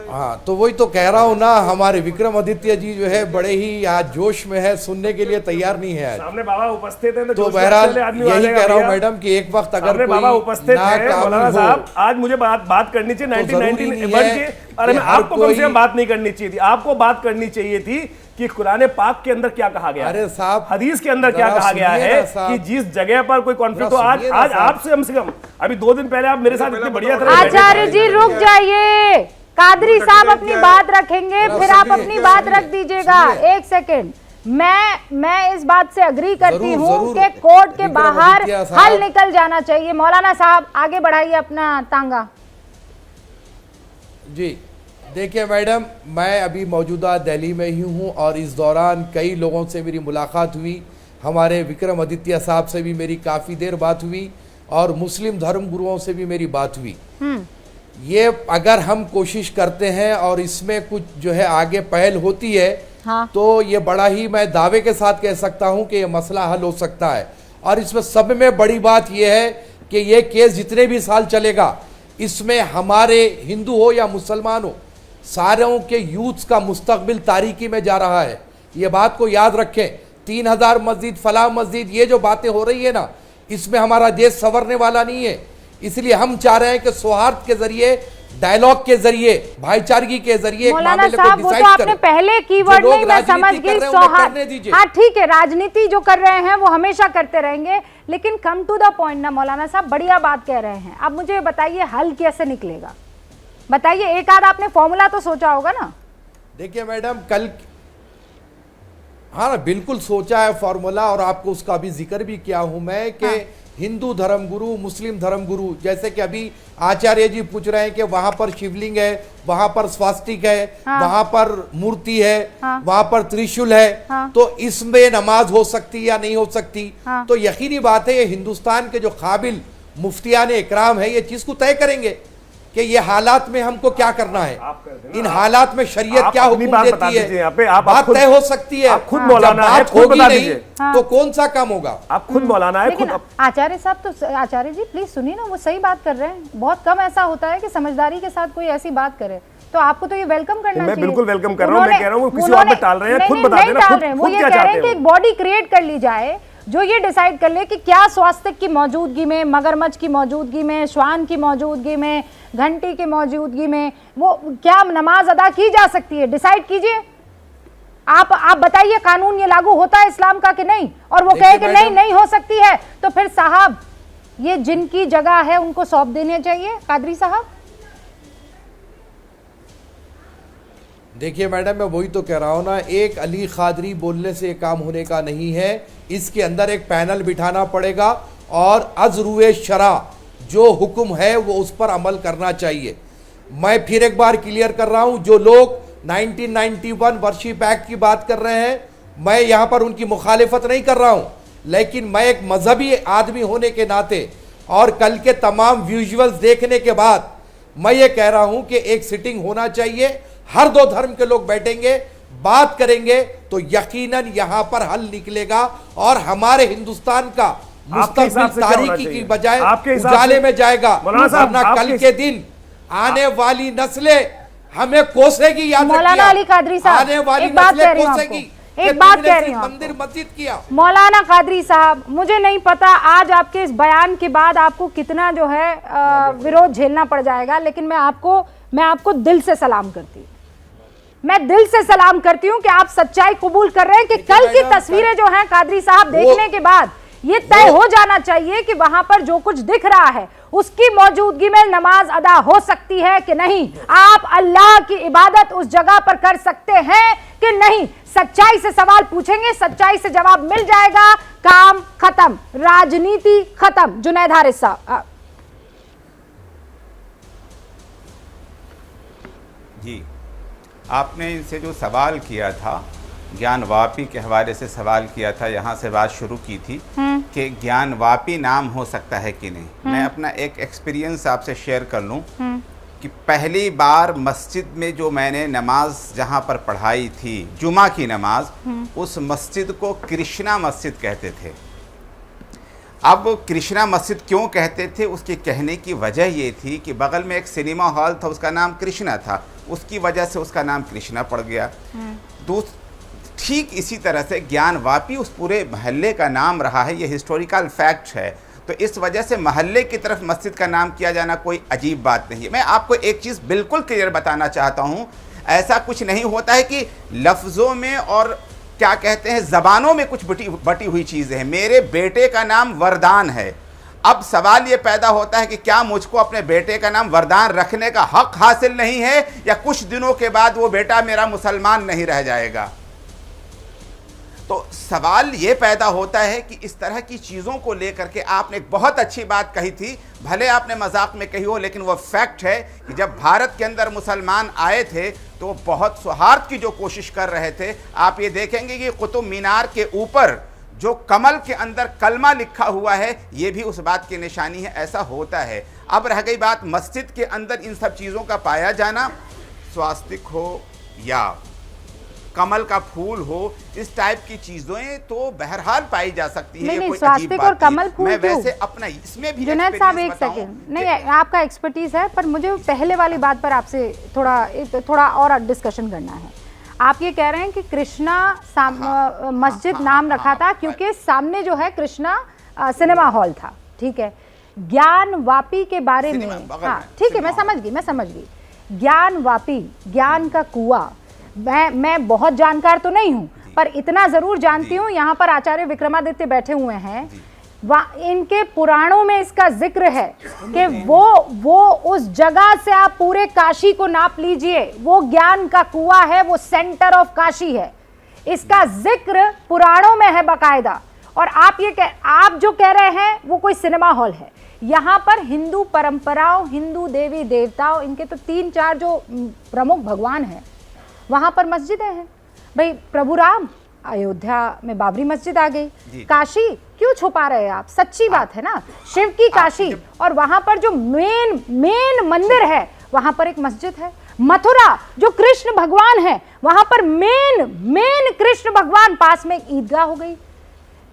हाँ, तो वही तो कह रहा हूँ ना, हमारे विक्रमादित्य जी जो है बड़े ही आज जोश में है, सुनने के लिए तैयार नहीं है आज। सामने बाबा उपस्थित हैं तो बहरहाल यही कह रहा हूँ मैडम कि एक वक्त अगर बाबा उपस्थित हैं, मौलाना साहब आज मुझे बात करनी चाहिए 1991 के। अरे मैं आपको कम से कम बात नहीं करनी चाहिए थी, आपको बात करनी चाहिए थी कि कुरान पाक के अंदर क्या कहा गया, अरे साहब हदीस के अंदर क्या कहा गया है कि जिस जगह पर कोई कॉन्फ्लिक्ट हो, आज आपसे कम से कम अभी 2 दिन पहले आप मेरे साथ इतनी बढ़िया तरह आचार्य जी रुक जाइए, कादरी साहब अपनी बात रखेंगे, फिर आप अपनी बात रख दीजिएगा। एक सेकेंड, मैं इस बात से अग्री करती हूँ कि कोर्ट के बाहर हल निकल जाना चाहिए। मौलाना साहब आगे बढ़ाइए अपना तांगा। जी देखिए मैडम, मैं अभी मौजूदा दिल्ली में ही हूँ और इस दौरान कई लोगों से मेरी मुलाकात हुई। हमारे विक्रमादित्य साहब से भी मेरी काफ़ी देर बात हुई और मुस्लिम धर्म गुरुओं से भी मेरी बात हुई। ये अगर हम कोशिश करते हैं और इसमें कुछ जो है आगे पहल होती है, हाँ। तो ये बड़ा ही मैं दावे के साथ कह सकता हूँ कि ये मसला हल हो सकता है। और इसमें सब में बड़ी बात यह है कि ये केस जितने भी साल चलेगा, इसमें हमारे हिंदू हो या मुसलमान हो, सारों के यूथ्स का मुस्तकबिल तारीकी में जा रहा है। ये बात को याद रखें। 3000 मस्जिद, फलाह मस्जिद, ये जो बातें हो रही है ना, इसमें हमारा देश संवरने वाला नहीं है। इसलिए हम चाह रहे हैं कि सौहार्द के जरिए डायलॉग के जरिए, भाईचारगी के जरिए मौलाना साहब वो तो आपने पहले कीवर्ड में मैं समझ गई सौहार्द। हाँ ठीक है, राजनीति जो कर रहे हैं वो हमेशा करते रहेंगे, लेकिन कम टू द पॉइंट ना मौलाना साहब, बढ़िया बात कह रहे हैं। अब मुझे बताइए हल कैसे निकलेगा, बताइए। एक आध आपने फॉर्मूला तो सोचा होगा ना। देखिए मैडम, कल हाँ बिल्कुल सोचा है फॉर्मूला, और आपको उसका भी जिक्र भी किया हूं मैं कि हिंदू धर्मगुरु, मुस्लिम धर्मगुरु, जैसे कि अभी आचार्य जी पूछ रहे हैं कि वहां पर शिवलिंग है, वहां पर स्वास्तिक है, वहां पर मूर्ति है, वहां पर त्रिशूल है, तो इसमें नमाज हो सकती या नहीं हो सकती? तो यकीनी बात है ये हिंदुस्तान के जो काबिल मुफ्तियान इकराम है ये चीज को तय करेंगे कि ये हालात में हमको क्या करना है, इन हालात में शरीयत क्या हुक्म देती है, बात तय हो सकती है। खुद मौलाना है, बात होगी नहीं तो कौन सा काम होगा? आप खुद मौलाना है, खुद आचार्य साहब, तो आचार्य जी प्लीज सुनिए ना, वो सही बात कर रहे हैं। बहुत कम ऐसा होता है कि समझदारी के साथ कोई ऐसी बात करे, तो आपको तो ये वेलकम करना चाहिए। मैं बिल्कुल वेलकम कर रहा हूं, मैं कह रहा हूं किसी और पे टाल रहे हैं, खुद बता देना, वो ये कह रहे हैं कि एक बॉडी क्रिएट कर ली जाए जो ये डिसाइड कर ले कि क्या स्वास्तिक की मौजूदगी में, मगरमच्छ की मौजूदगी में, श्वान की मौजूदगी में, घंटी की मौजूदगी में वो क्या नमाज अदा की जा सकती है, डिसाइड कीजिए। आप बताइए, कानून ये लागू होता है इस्लाम का कि नहीं? और वो कहे कि नहीं हो सकती है, तो फिर साहब ये जिनकी जगह है उनको सौंप देने चाहिए। कादरी साहब देखिए मैडम, मैं वही तो कह रहा हूं ना, एक अली कादरी बोलने से काम होने का नहीं है, इसके अंदर एक पैनल बिठाना पड़ेगा और अज़रुए शरा जो हुक्म है वो उस पर अमल करना चाहिए। मैं फिर एक बार क्लियर कर रहा हूं, जो लोग 1991 वर्शिप एक्ट की बात कर रहे हैं, मैं यहां पर उनकी मुखालिफत नहीं कर रहा हूं, लेकिन मैं एक मजहबी आदमी होने के नाते और कल के तमाम विजुअल्स देखने के बाद मैं ये कह रहा हूं कि एक सिटिंग होना चाहिए, हर दो धर्म के लोग बैठेंगे, बात करेंगे, तो यकीनन यहां पर हल निकलेगा और हमारे हिंदुस्तान का मुस्तकबिल तारीकी की बजाय उजाले में जाएगा। वरना कल के दिन आने वाली नस्लें हमें कोसेगी। याद मौलाना अली कादरी साहब, आने वाली एक बात नस्लें कह रही हूं कोसेगी, एक बात कह रही हूं, मंदिर मस्जिद किया। मौलाना कादरी साहब, मुझे नहीं पता आज आपके इस बयान के बाद आपको कितना जो है विरोध झेलना पड़ जाएगा, लेकिन मैं आपको दिल से सलाम करती हूँ। मैं दिल से सलाम करती हूँ कि आप सच्चाई कबूल कर रहे हैं कि कल की तस्वीरें जो हैं कादरी साहब देखने के बाद ये तय हो जाना चाहिए कि वहां पर जो कुछ दिख रहा है उसकी मौजूदगी में नमाज अदा हो सकती है कि नहीं। आप अल्लाह की इबादत उस जगह पर कर सकते हैं कि नहीं। सच्चाई से सवाल पूछेंगे, सच्चाई से जवाब मिल जाएगा, काम खत्म, राजनीति खत्म। जुनैद हारिस साहब जी, आपने इनसे जो सवाल किया था, ज्ञानवापी के हवाले से सवाल किया था, यहाँ से बात शुरू की थी कि ज्ञानवापी नाम हो सकता है कि नहीं। मैं अपना एक एक्सपीरियंस आपसे शेयर कर लूँ कि पहली बार मस्जिद में जो मैंने नमाज जहाँ पर पढ़ाई थी, जुमा की नमाज, उस मस्जिद को कृष्णा मस्जिद कहते थे। अब कृष्णा मस्जिद क्यों कहते थे, उसके कहने की वजह ये थी कि बगल में एक सिनेमा हॉल था, उसका नाम कृष्णा था, उसकी वजह से उसका नाम कृष्णा पड़ गया। ठीक इसी तरह से ज्ञानवापी उस पूरे महल्ले का नाम रहा है, ये हिस्टोरिकल फैक्ट है। तो इस वजह से महल्ले की तरफ मस्जिद का नाम किया जाना कोई अजीब बात नहीं है। मैं आपको एक चीज़ बिल्कुल क्लियर बताना चाहता हूँ, ऐसा कुछ नहीं होता है कि लफ्ज़ों में और क्या कहते हैं ज़बानों में कुछ बटी हुई चीज़ें हैं। मेरे बेटे का नाम वरदान है। अब सवाल ये पैदा होता है कि क्या मुझको अपने बेटे का नाम वरदान रखने का हक हासिल नहीं है, या कुछ दिनों के बाद वो बेटा मेरा मुसलमान नहीं रह जाएगा। तो सवाल ये पैदा होता है कि इस तरह की चीज़ों को लेकर के आपने एक बहुत अच्छी बात कही थी, भले आपने मजाक में कही हो, लेकिन वो फैक्ट है कि जब भारत के अंदर मुसलमान आए थे तो वो बहुत सौहार्द की जो कोशिश कर रहे थे। आप ये देखेंगे कि कुतुब मीनार के ऊपर जो कमल के अंदर कलमा लिखा हुआ है, ये भी उस बात की निशानी है, ऐसा होता है। अब रह गई बात मस्जिद के अंदर इन सब चीज़ों का पाया जाना, स्वास्तिक हो या कमल का फूल हो, इस टाइप की चीजें तो बहरहाल पाई जा सकती है। नहीं, स्वास्तिक और कमल फूल मैं वैसे अपना इसमें भी जुनैद साहब एक सेकंड, नहीं आपका एक्सपर्टीज है, पर मुझे पहले वाली बात पर आपसे थोड़ा और डिस्कशन करना है। आप ये कह रहे हैं कि कृष्णा मस्जिद नाम रखा था क्योंकि सामने जो है कृष्णा सिनेमा हॉल था, ठीक है। ज्ञान वापी के बारे में, हाँ ठीक है, मैं समझ गई ज्ञान वापी, ज्ञान का कुआं, मैं बहुत जानकार तो नहीं हूं, पर इतना जरूर जानती हूं, यहाँ पर आचार्य विक्रमादित्य बैठे हुए हैं, इनके पुराणों में इसका जिक्र है कि वो उस जगह से आप पूरे काशी को नाप लीजिए, वो ज्ञान का कुआं है, वो सेंटर ऑफ काशी है, इसका जिक्र पुराणों में है बाकायदा। और आप जो कह रहे हैं वो कोई सिनेमा हॉल है। यहाँ पर हिंदू परंपराओं, हिंदू देवी देवताओं, इनके तो 3-4 जो प्रमुख भगवान हैं, वहां पर मस्जिदें हैं। भाई प्रभु राम अयोध्या में बाबरी मस्जिद आ गई, काशी क्यों छुपा रहे हैं आप? सच्ची बात है ना, शिव की काशी, और वहां पर जो मेन मंदिर है वहां पर एक मस्जिद है। मथुरा जो कृष्ण भगवान है, वहां पर मेन कृष्ण भगवान, पास में एक ईदगाह हो गई।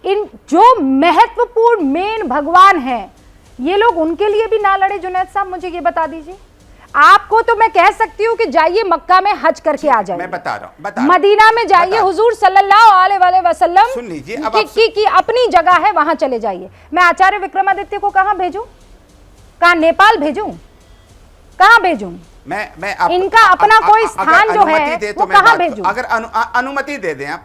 इन जो महत्वपूर्ण मेन भगवान हैं, ये लोग उनके लिए भी ना लड़े? जुनैद साहब मुझे ये बता दीजिए। आपको तो मैं कह सकती हूँ कि जाइए मक्का में हज करके आ जाइए, मैं बता रहा हूँ, मदीना में जाइए, हुजूर सल्लल्लाहु अलैहि वसल्लम सुन लीजिए, की अपनी जगह है, वहां चले जाइए। मैं आचार्य विक्रमादित्य को कहां भेजूं? कहां नेपाल भेजूं? कहां भेजूं? मैं इनका अपना कोई स्थान जो है वो कहां भेजूं? अगर अनुमति दे दें, आप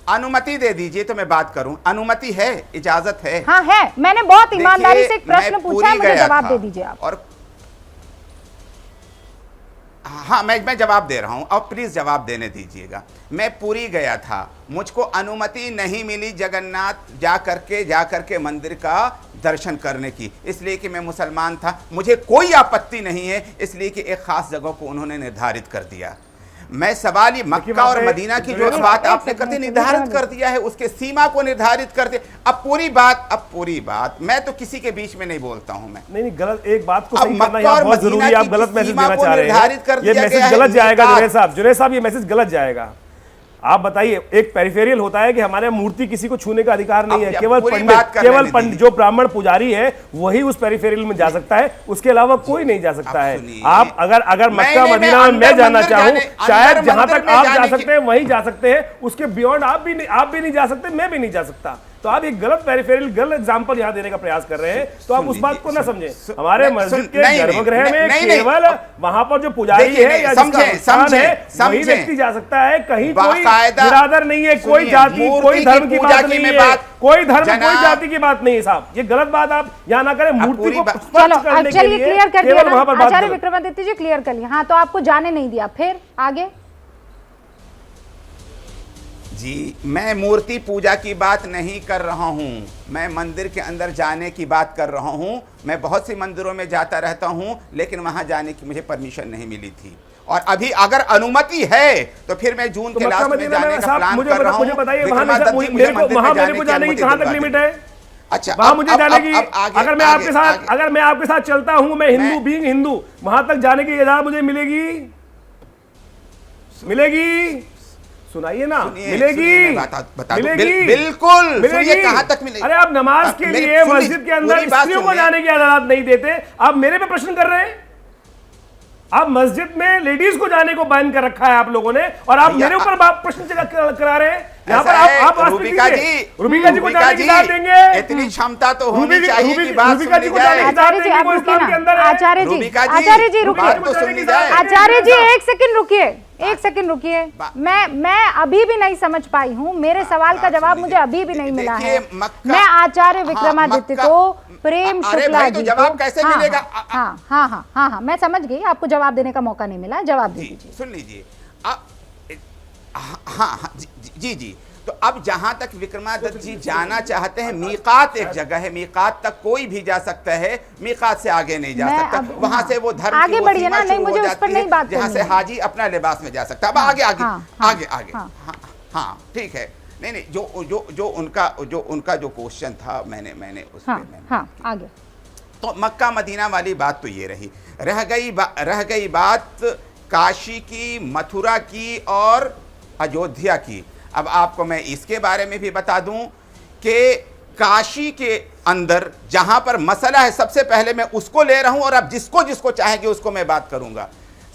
अनुमति दे दीजिए तो मैं बात करूं। अनुमति है, इजाजत है? हाँ है। मैंने बहुत ईमानदारी से एक प्रश्न पूछा है, मुझे जवाब दे दीजिए आप। और हाँ, मैं जवाब दे रहा हूं, अब प्लीज जवाब देने दीजिएगा। मैं पूरी गया था, मुझको अनुमति नहीं मिली जगन्नाथ जा करके मंदिर का दर्शन करने की, इसलिए कि मैं मुसलमान था। मुझे कोई आपत्ति नहीं है, इसलिए कि एक खास जगह को उन्होंने निर्धारित कर दिया। मैं सवाल ये मक्का और मदीना की जो बात आपने कर दी, निर्धारित कर दिया है, उसके सीमा को निर्धारित कर दिया। अब पूरी बात मैं तो किसी के बीच में नहीं बोलता हूं। मैं नहीं गलत, एक बात को सही करना यहाँ बहुत जरूरी है। आप गलत मैसेज देना चाह रहे हैं, ये मैसेज गलत जाएगा। जुनैद साहब ये मैसेज गलत जाएगा। आप बताइए, एक पेरिफेरियल होता है कि हमारे मूर्ति किसी को छूने का अधिकार नहीं है, केवल पंडित जो ब्राह्मण पुजारी है वही उस पेरिफेरियल में जा सकता है, उसके अलावा कोई नहीं जा सकता है। आप अगर मक्का मदीना में मैं जाना चाहूँ, शायद जहां तक आप जा सकते हैं वहीं जा सकते हैं, उसके बियॉन्ड आप भी नहीं जा सकते, मैं भी नहीं जा सकता। तो आप एक गलत पेरिफेरियल, गलत एग्जांपल यहां देने का प्रयास कर रहे हैं, तो आप उस बात को ना समझें। हमारे मस्जिद के गर्भगृह में केवल वहां पर जो पुजारी है या जिसका स्थान है वही व्यक्ति जा सकता है, कहीं कोई बिरादर नहीं है, कोई जाति कोई धर्म की बात नहीं है, कोई धर्म कोई जाति की बात नहीं है साहब। ये गलत बात आप यहाँ ना करें। मूर्ति को स्पष्ट करने के लिए केवल वहां पर आचार्य विक्रमादित्य जी क्लियर कर लिया। हाँ, तो आपको जाने नहीं दिया, फिर आगे? जी, मैं मूर्ति पूजा की बात नहीं कर रहा हूं, मैं मंदिर के अंदर जाने की बात कर रहा हूं। मैं बहुत सी मंदिरों में जाता रहता हूं, लेकिन वहां जाने की मुझे परमिशन नहीं मिली थी। और अभी अगर अनुमति है तो फिर मैं जून के लास्ट में जाने का प्लान कर रहा हूं। मुझे बताइए, वहां मेरे को जाने की कहां तक लिमिट है? अच्छा, वहां मुझे जाने की, अगर मैं आपके साथ चलता हूं, मैं हिंदू बीइंग हिंदू, वहां तक जाने की इजाजत मुझे मिलेगी? सुनाइए ना, मिलेगी? बिल्कुल। कहां तक मिलेगी? अरे आप नमाज के लिए मस्जिद के अंदर स्त्रियों को जाने की इजाजत नहीं देते, आप मेरे पे प्रश्न कर रहे हैं? आप मस्जिद में लेडीज को जाने को बैन कर रखा है आप लोगों ने, और आप मेरे ऊपर प्रश्न करा रहे हैं। यहाँ पर आप रूबिका जी को जाने की इजाजत देंगे? इतनी क्षमता तो होनी चाहिए कि बात आचार्य जी एक सेकंड रुकिए। मैं अभी भी नहीं समझ पाई हूँ, मेरे सवाल का जवाब मुझे अभी भी नहीं मिला है। मैं आचार्य विक्रमादित्य को, प्रेम शुक्ला जी जवाब कैसे मिलेगा? हाँ, मैं समझ गई, आपको जवाब देने का मौका नहीं मिला, जवाब दे दीजिए। सुन लीजिए। हाँ, जी। तो अब जहां तक विक्रमादित्य जी जाना चाहते हैं, मीकात एक जगह है, मीकात तक कोई भी जा सकता है, मीकात से आगे नहीं जा सकता। वहां से वो धर्म आगे बढ़िए ना, नहीं मुझे उस पर नहीं बात करनी है। जहां से हाजी अपना लिबास में जा सकता है। आगे। हाँ, ठीक है। नहीं, जो उनका जो क्वेश्चन था, मैंने उसमें आगे। तो मक्का मदीना वाली बात तो ये रही। रह गई बात काशी की, मथुरा की और अयोध्या की। अब आपको मैं इसके बारे में भी बता दूं कि काशी के अंदर जहां पर मसला है, सबसे पहले मैं उसको ले रहा हूं, और अब जिसको चाहेंगे उसको मैं बात करूंगा।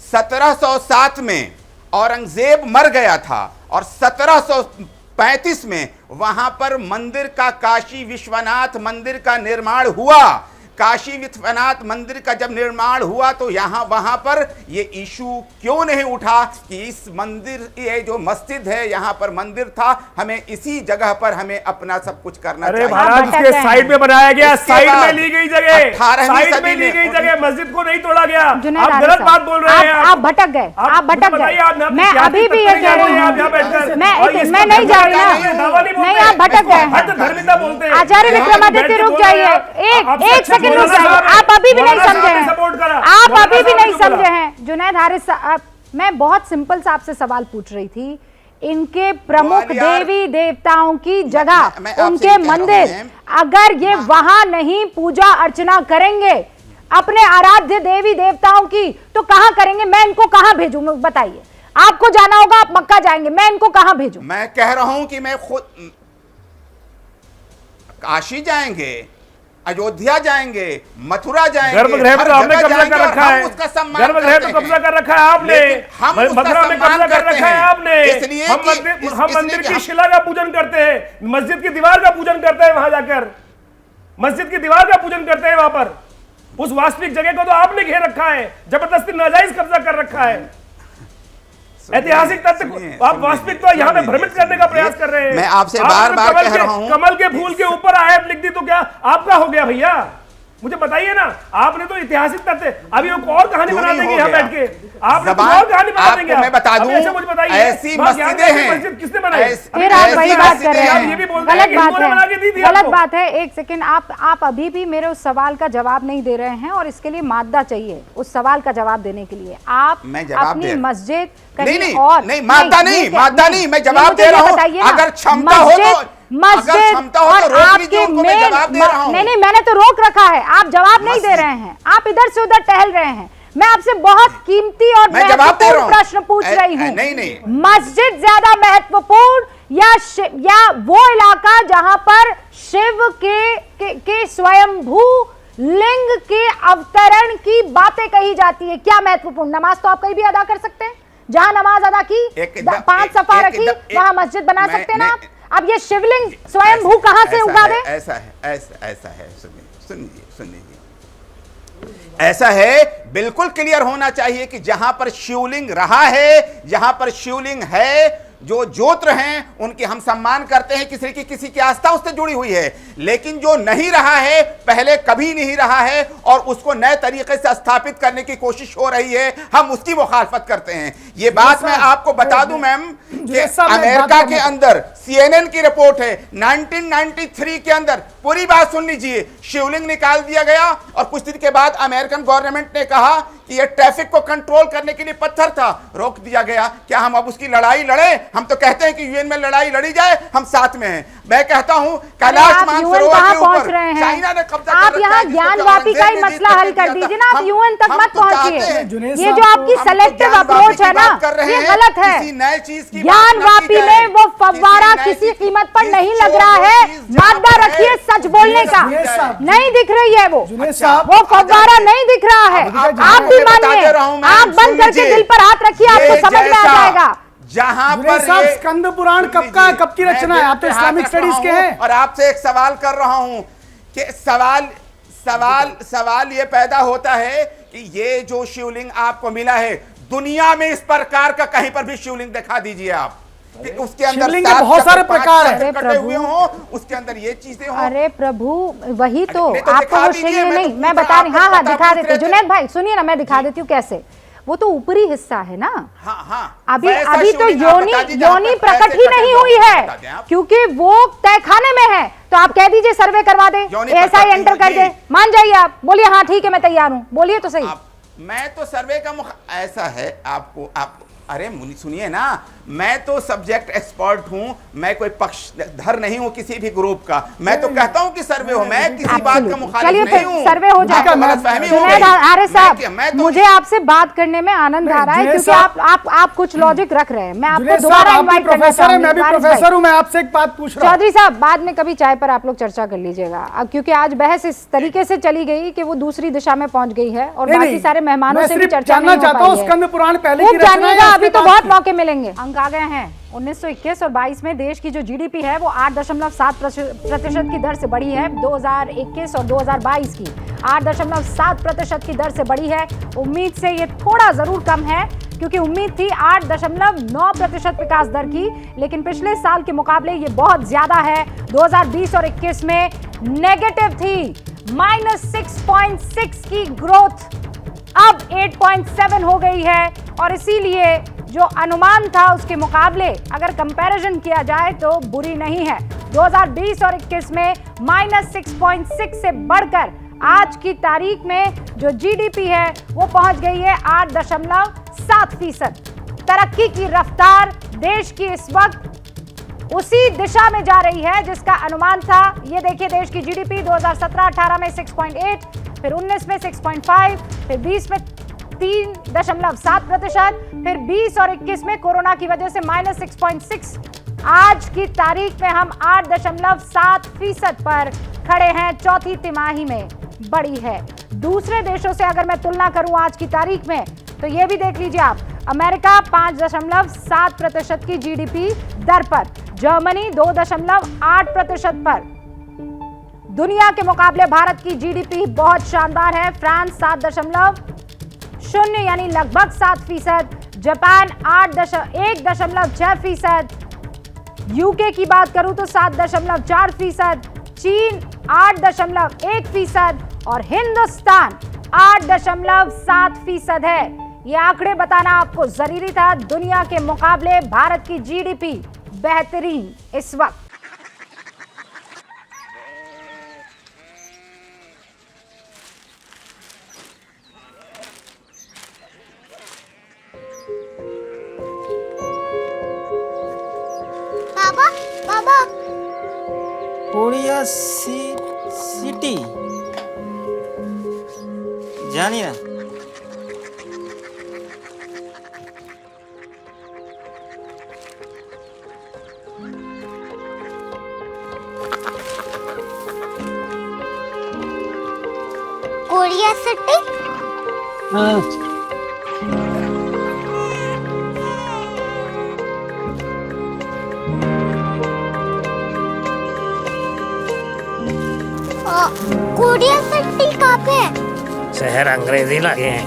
1707 में औरंगजेब मर गया था, और 1735 में वहां पर मंदिर का, काशी विश्वनाथ मंदिर का निर्माण हुआ। काशी विश्वनाथ मंदिर का जब निर्माण हुआ तो वहां पर ये इशू क्यों नहीं उठा कि इस मंदिर, ये जो मस्जिद है यहाँ पर मंदिर था, हमें इसी जगह पर हमें अपना सब कुछ करना चाहिए। महाराज उसके साइड में बनाया गया, साइड में ली गई जगह, साइड में ली गई जगह, मस्जिद को नहीं तोड़ा गया। आप गलत बात बोल रहे हैं। आप भटक गए, आप भटक गए। मैं अभी भी ये कह रही हूँ, मैं नहीं जा रही ना, नहीं आप भटक गए। आचार्य विक्रमादित्य रुक जाइए, एक सेकंड रुक जाइए। आप अभी भी नहीं समझे हैं, आप अभी भी नहीं समझे हैं। जुनैद हारिस साहब, मैं बहुत सिंपल सा आपसे सवाल पूछ रही थी। इनके प्रमुख देवी देवताओं की जगह, उनके मंदिर, अगर ये वहां नहीं पूजा अर्चना करेंगे अपने आराध्य देवी देवताओं की, तो कहां करेंगे? मैं इनको कहां भेजूं? बताइए। आपको जाना होगा, आप मक्का जाएंगे, मैं इनको कहां भेजूं? मैं कह रहा हूं कि मैं खुद काशी जाएंगे, अयोध्या जाएंगे, मथुरा जाएंगे, गर्भगृह पर आपने कब्जा कर रखा है, उसका सम्मान गर्भगृह तो कब्जा कर रखा है आपने, मथुरा में कब्जा कर रखा है आपने। इसलिए हम मंदिर की शिला का पूजन करते हैं, मस्जिद की दीवार का पूजन करते हैं, वहां जाकर मस्जिद की दीवार का पूजन करते हैं। वहां पर उस वास्तविक जगह को तो आपने घेर रखा है, जबरदस्ती नाजायज कब्जा कर रखा है। ऐतिहासिक तथ्य को आप वास्तविक तो यहाँ पे भ्रमित करने का प्रयास कर रहे हैं। मैं आपसे बार-बार कह रहा हूं, कमल के फूल के ऊपर आयत लिख दी तो क्या आपका हो गया भैया? मुझे बताइए ना, आपने तो ऐतिहासिक तथ्य, अभी एक और कहानी बना देंगे यहाँ बैठ के, आप और कहानी बना देंगे। मैं बता दूं, मुझे बताइए, ऐसी मस्जिदें हैं, मस्जिद किसने बनाई? फिर आप वही बात कर रहे हैं, ये भी बोलते हैं गलत कि बात इन्होंने बना के दी थी है, गलत आपको। बात है। एक सेकंड, आप अभी भी मेरे उस सवाल का जवाब नहीं दे रहे हैं, और इसके लिए मादा चाहिए उस सवाल का जवाब देने के लिए। आप अपनी मस्जिद कहीं और नहीं, मादा नहीं, मैं जवाब दे रहा हूं। अगर क्षमता हो तो मस्जिद और आपके मेन, नहीं, मैंने तो रोक रखा है, आप जवाब नहीं दे रहे हैं, आप इधर से उधर टहल रहे हैं। मैं आपसे बहुत कीमती और महत्वपूर्ण प्रश्न पूछ रही हूँ। मस्जिद ज्यादा महत्वपूर्ण या वो इलाका जहां पर शिव के स्वयंभू लिंग के अवतरण की बातें कही जाती है, क्या महत्वपूर्ण? नमाज तो आप कहीं भी अदा कर सकते हैं, जहां नमाज अदा की, 5 सफा रखी, वहां मस्जिद बना सकते हैं ना आप। अब ये शिवलिंग स्वयंभू कहां से उगा दे? ऐसा है, सुनिए, ऐसा है, बिल्कुल क्लियर होना चाहिए कि जहां पर शिवलिंग रहा है, जहां पर शिवलिंग है, जो ज्योत्र हैं उनके हम सम्मान करते हैं, किसी की आस्था उससे जुड़ी हुई है। लेकिन जो नहीं रहा है, पहले कभी नहीं रहा है, और उसको नए तरीके से स्थापित करने की कोशिश हो रही है, हम उसकी मुखालफत करते हैं। ये बात मैं आपको बता दूं मैम कि अमेरिका के अंदर CNN की रिपोर्ट है, 1993 के अंदर, पूरी बात सुन लीजिए, शिवलिंग निकाल दिया गया और कुछ दिन के बाद अमेरिकन गवर्नमेंट ने कहा कि ये ट्रैफिक को कंट्रोल करने के लिए पत्थर था, रोक दिया गया। क्या हम अब उसकी लड़ाई लड़े? हम तो कहते हैं कि UN में लड़ाई लड़ी जाए, हम साथ में हैं। मैं कहता हूं कैलाश मानसरोवर के ऊपर चाइना ने कब्जा कर रखा है। आप यहाँ ज्ञानवापी का ही मसला हल कर दीजिए ना, आप UN तक मत पहुंचिए। ये जो आपकी सेलेक्टिव अप्रोच है ना, ये गलत है। ज्ञानवापी में वो फव्वारा किसी कीमत पर नहीं लग रहा है, मादा रखिए सच बोलने का, नहीं दिख रही है वो फव्वारा नहीं दिख रहा है। आप भी मानिए, आप बंद करके दिल पर हाथ रखिए, आपको समझ में आ जाएगा। जहां पर स्कंद पुराण कब की रचना है? आप तो इस्लामिक स्टडीज के हैं। और आपसे एक सवाल कर रहा हूं कि सवाल ये पैदा होता है कि ये जो शिवलिंग आपको मिला है, दुनिया में इस प्रकार का कहीं पर भी शिवलिंग दिखा दीजिए आप, कि उसके अंदर शिवलिंग के बहुत सारे प्रकार हैं, कटे हुए हों, उसके अंदर ये चीजें हों। अरे प्रभु, वही तो आपको वो चाहिए नहीं, मैं बता रही, हाँ दिखा देती। जुनैद भाई सुनिए ना, मैं दिखा देती हूँ कैसे। वो तो ऊपरी हिस्सा है ना, अभी तो योनि प्रकट ही नहीं हुई है, क्योंकि वो तहखाने में है। तो आप कह दीजिए सर्वे करवा दे, SI एंटर कर दे, मान जाइए आप, बोलिए हाँ ठीक है मैं तैयार हूँ, बोलिए तो सही। मैं तो सर्वे का ऐसा है आपको अरे सुनिए ना, मैं तो सब्जेक्ट एक्सपर्ट हूं, मैं कोई पक्षधर नहीं हूं किसी भी ग्रुप का। मैं तो कहता हूं कि सर्वे हो, मैं किसी बात का मुखालिफ नहीं हूं। सर्वे हो जाएगा। आर्य साहब, मुझे आपसे बात करने में आनंद आ रहा है, क्योंकि आप कुछ लॉजिक रख रहे हैं। मैं आपको दोबारा इनवाइट करना चाहूंगी। मैं भी प्रोफेसर हूं, मैं आपसे एक बात पूछ रहा हूं। चौधरी साहब, बाद में कभी चाय पर आप लोग चर्चा कर लीजिएगा, अब क्योंकि आज बहस इस तरीके से चली गई कि वो दूसरी दिशा में पहुंच गई है, और बाकी सारे मेहमानों से भी चर्चा नहीं हो पाई है। स्कंद पुराण पहले की जानिएगा, अभी तो बहुत मौके मिलेंगे। अंक आ गए हैं। 1921 और 22 में देश की जो जीडीपी है वो 8.7% की दर से बढ़ी है। 2021 और 2022 की 8.7% की दर से बढ़ी है। उम्मीद से ये थोड़ा जरूर कम है, क्योंकि उम्मीद थी 8.9% विकास दर की, लेकिन पिछले साल के मुकाबले ये बहुत ज्यादा है। 2020 और 21 में नेगेटिव थी, -6.6 की ग्रोथ अब 8.7 हो गई है। और इसीलिए जो अनुमान था उसके मुकाबले अगर कंपैरिजन किया जाए तो बुरी नहीं है। 2020 और 21 में -6.6 से बढ़कर आज की तारीख में जो जीडीपी है वो पहुंच गई है 8.7%। तरक्की की रफ्तार देश की इस वक्त उसी दिशा में जा रही है जिसका अनुमान था। ये देखिए, देश की जीडीपी 2017-18 में 6.8, फिर 19 में 6.5, फिर 20 में 3.7%, फिर 20 और 21 में कोरोना की वजह से -6.6। आज की तारीख में हम 8.7% पर खड़े हैं। चौथी तिमाही में बढ़ी है। दूसरे देशों से अगर मैं तुलना करूं आज की तारीख में, तो ये भी देख लीजिए आप। अमेरिका 5.7% की जीडीपी दर पर, जर्मनी 2.8% पर। दुनिया के मुकाबले भारत की जीडीपी बहुत शानदार है। फ्रांस 7.0 यानी लगभग 7%, जापान 1.6%, यूके की बात करूं तो 7.4%, चीन 8.1% और हिंदुस्तान 8.7% है। ये आंकड़े बताना आपको जरूरी था। दुनिया के मुकाबले भारत की जीडीपी बेहतरीन इस वक्त। बाबा बाबा, कोरिया सिटी जानिए। Korea city? कोरिया सिटी कहाँ पे है? शहर अंग्रेजी लगे हैं।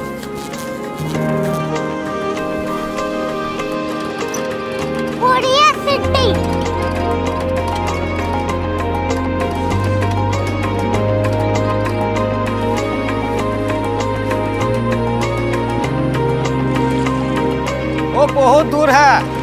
Korea city. वो बहुत दूर है।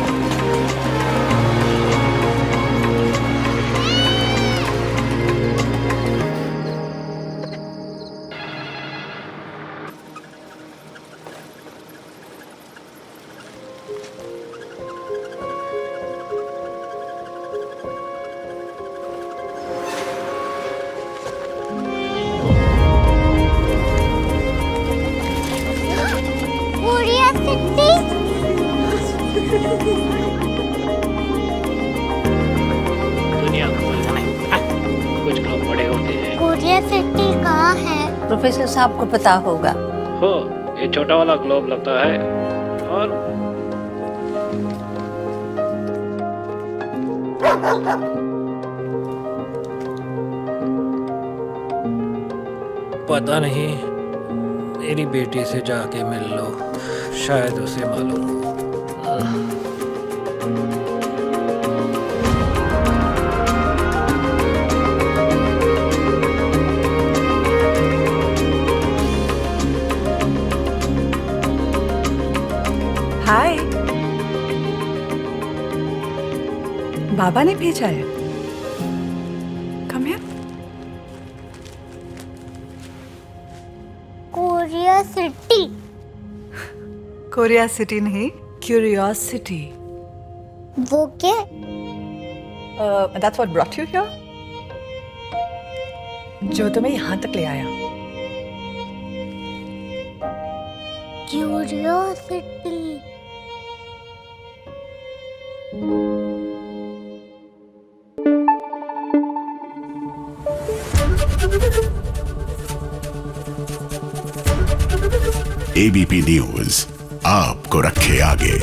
Korea city. दुनिया को कुछ लोग बड़े होते हैं। कोरिया सिटी कहाँ है? प्रोफेसर साहब को पता होगा। हो, ये छोटा वाला ग्लोब लगता है। और पता नहीं, मेरी बेटी से जाके मिल लो, शायद उसे मालूम हो। हाय, बाबा ने भेजा है। Come here. Korea city. Korea city नहीं, क्यूरियोसिटी। वो क्या? That's what brought you here? जो तुम्हें यहाँ तक ले आया। क्यूरियोसिटी। एबीपी न्यूज आपको रखे आगे।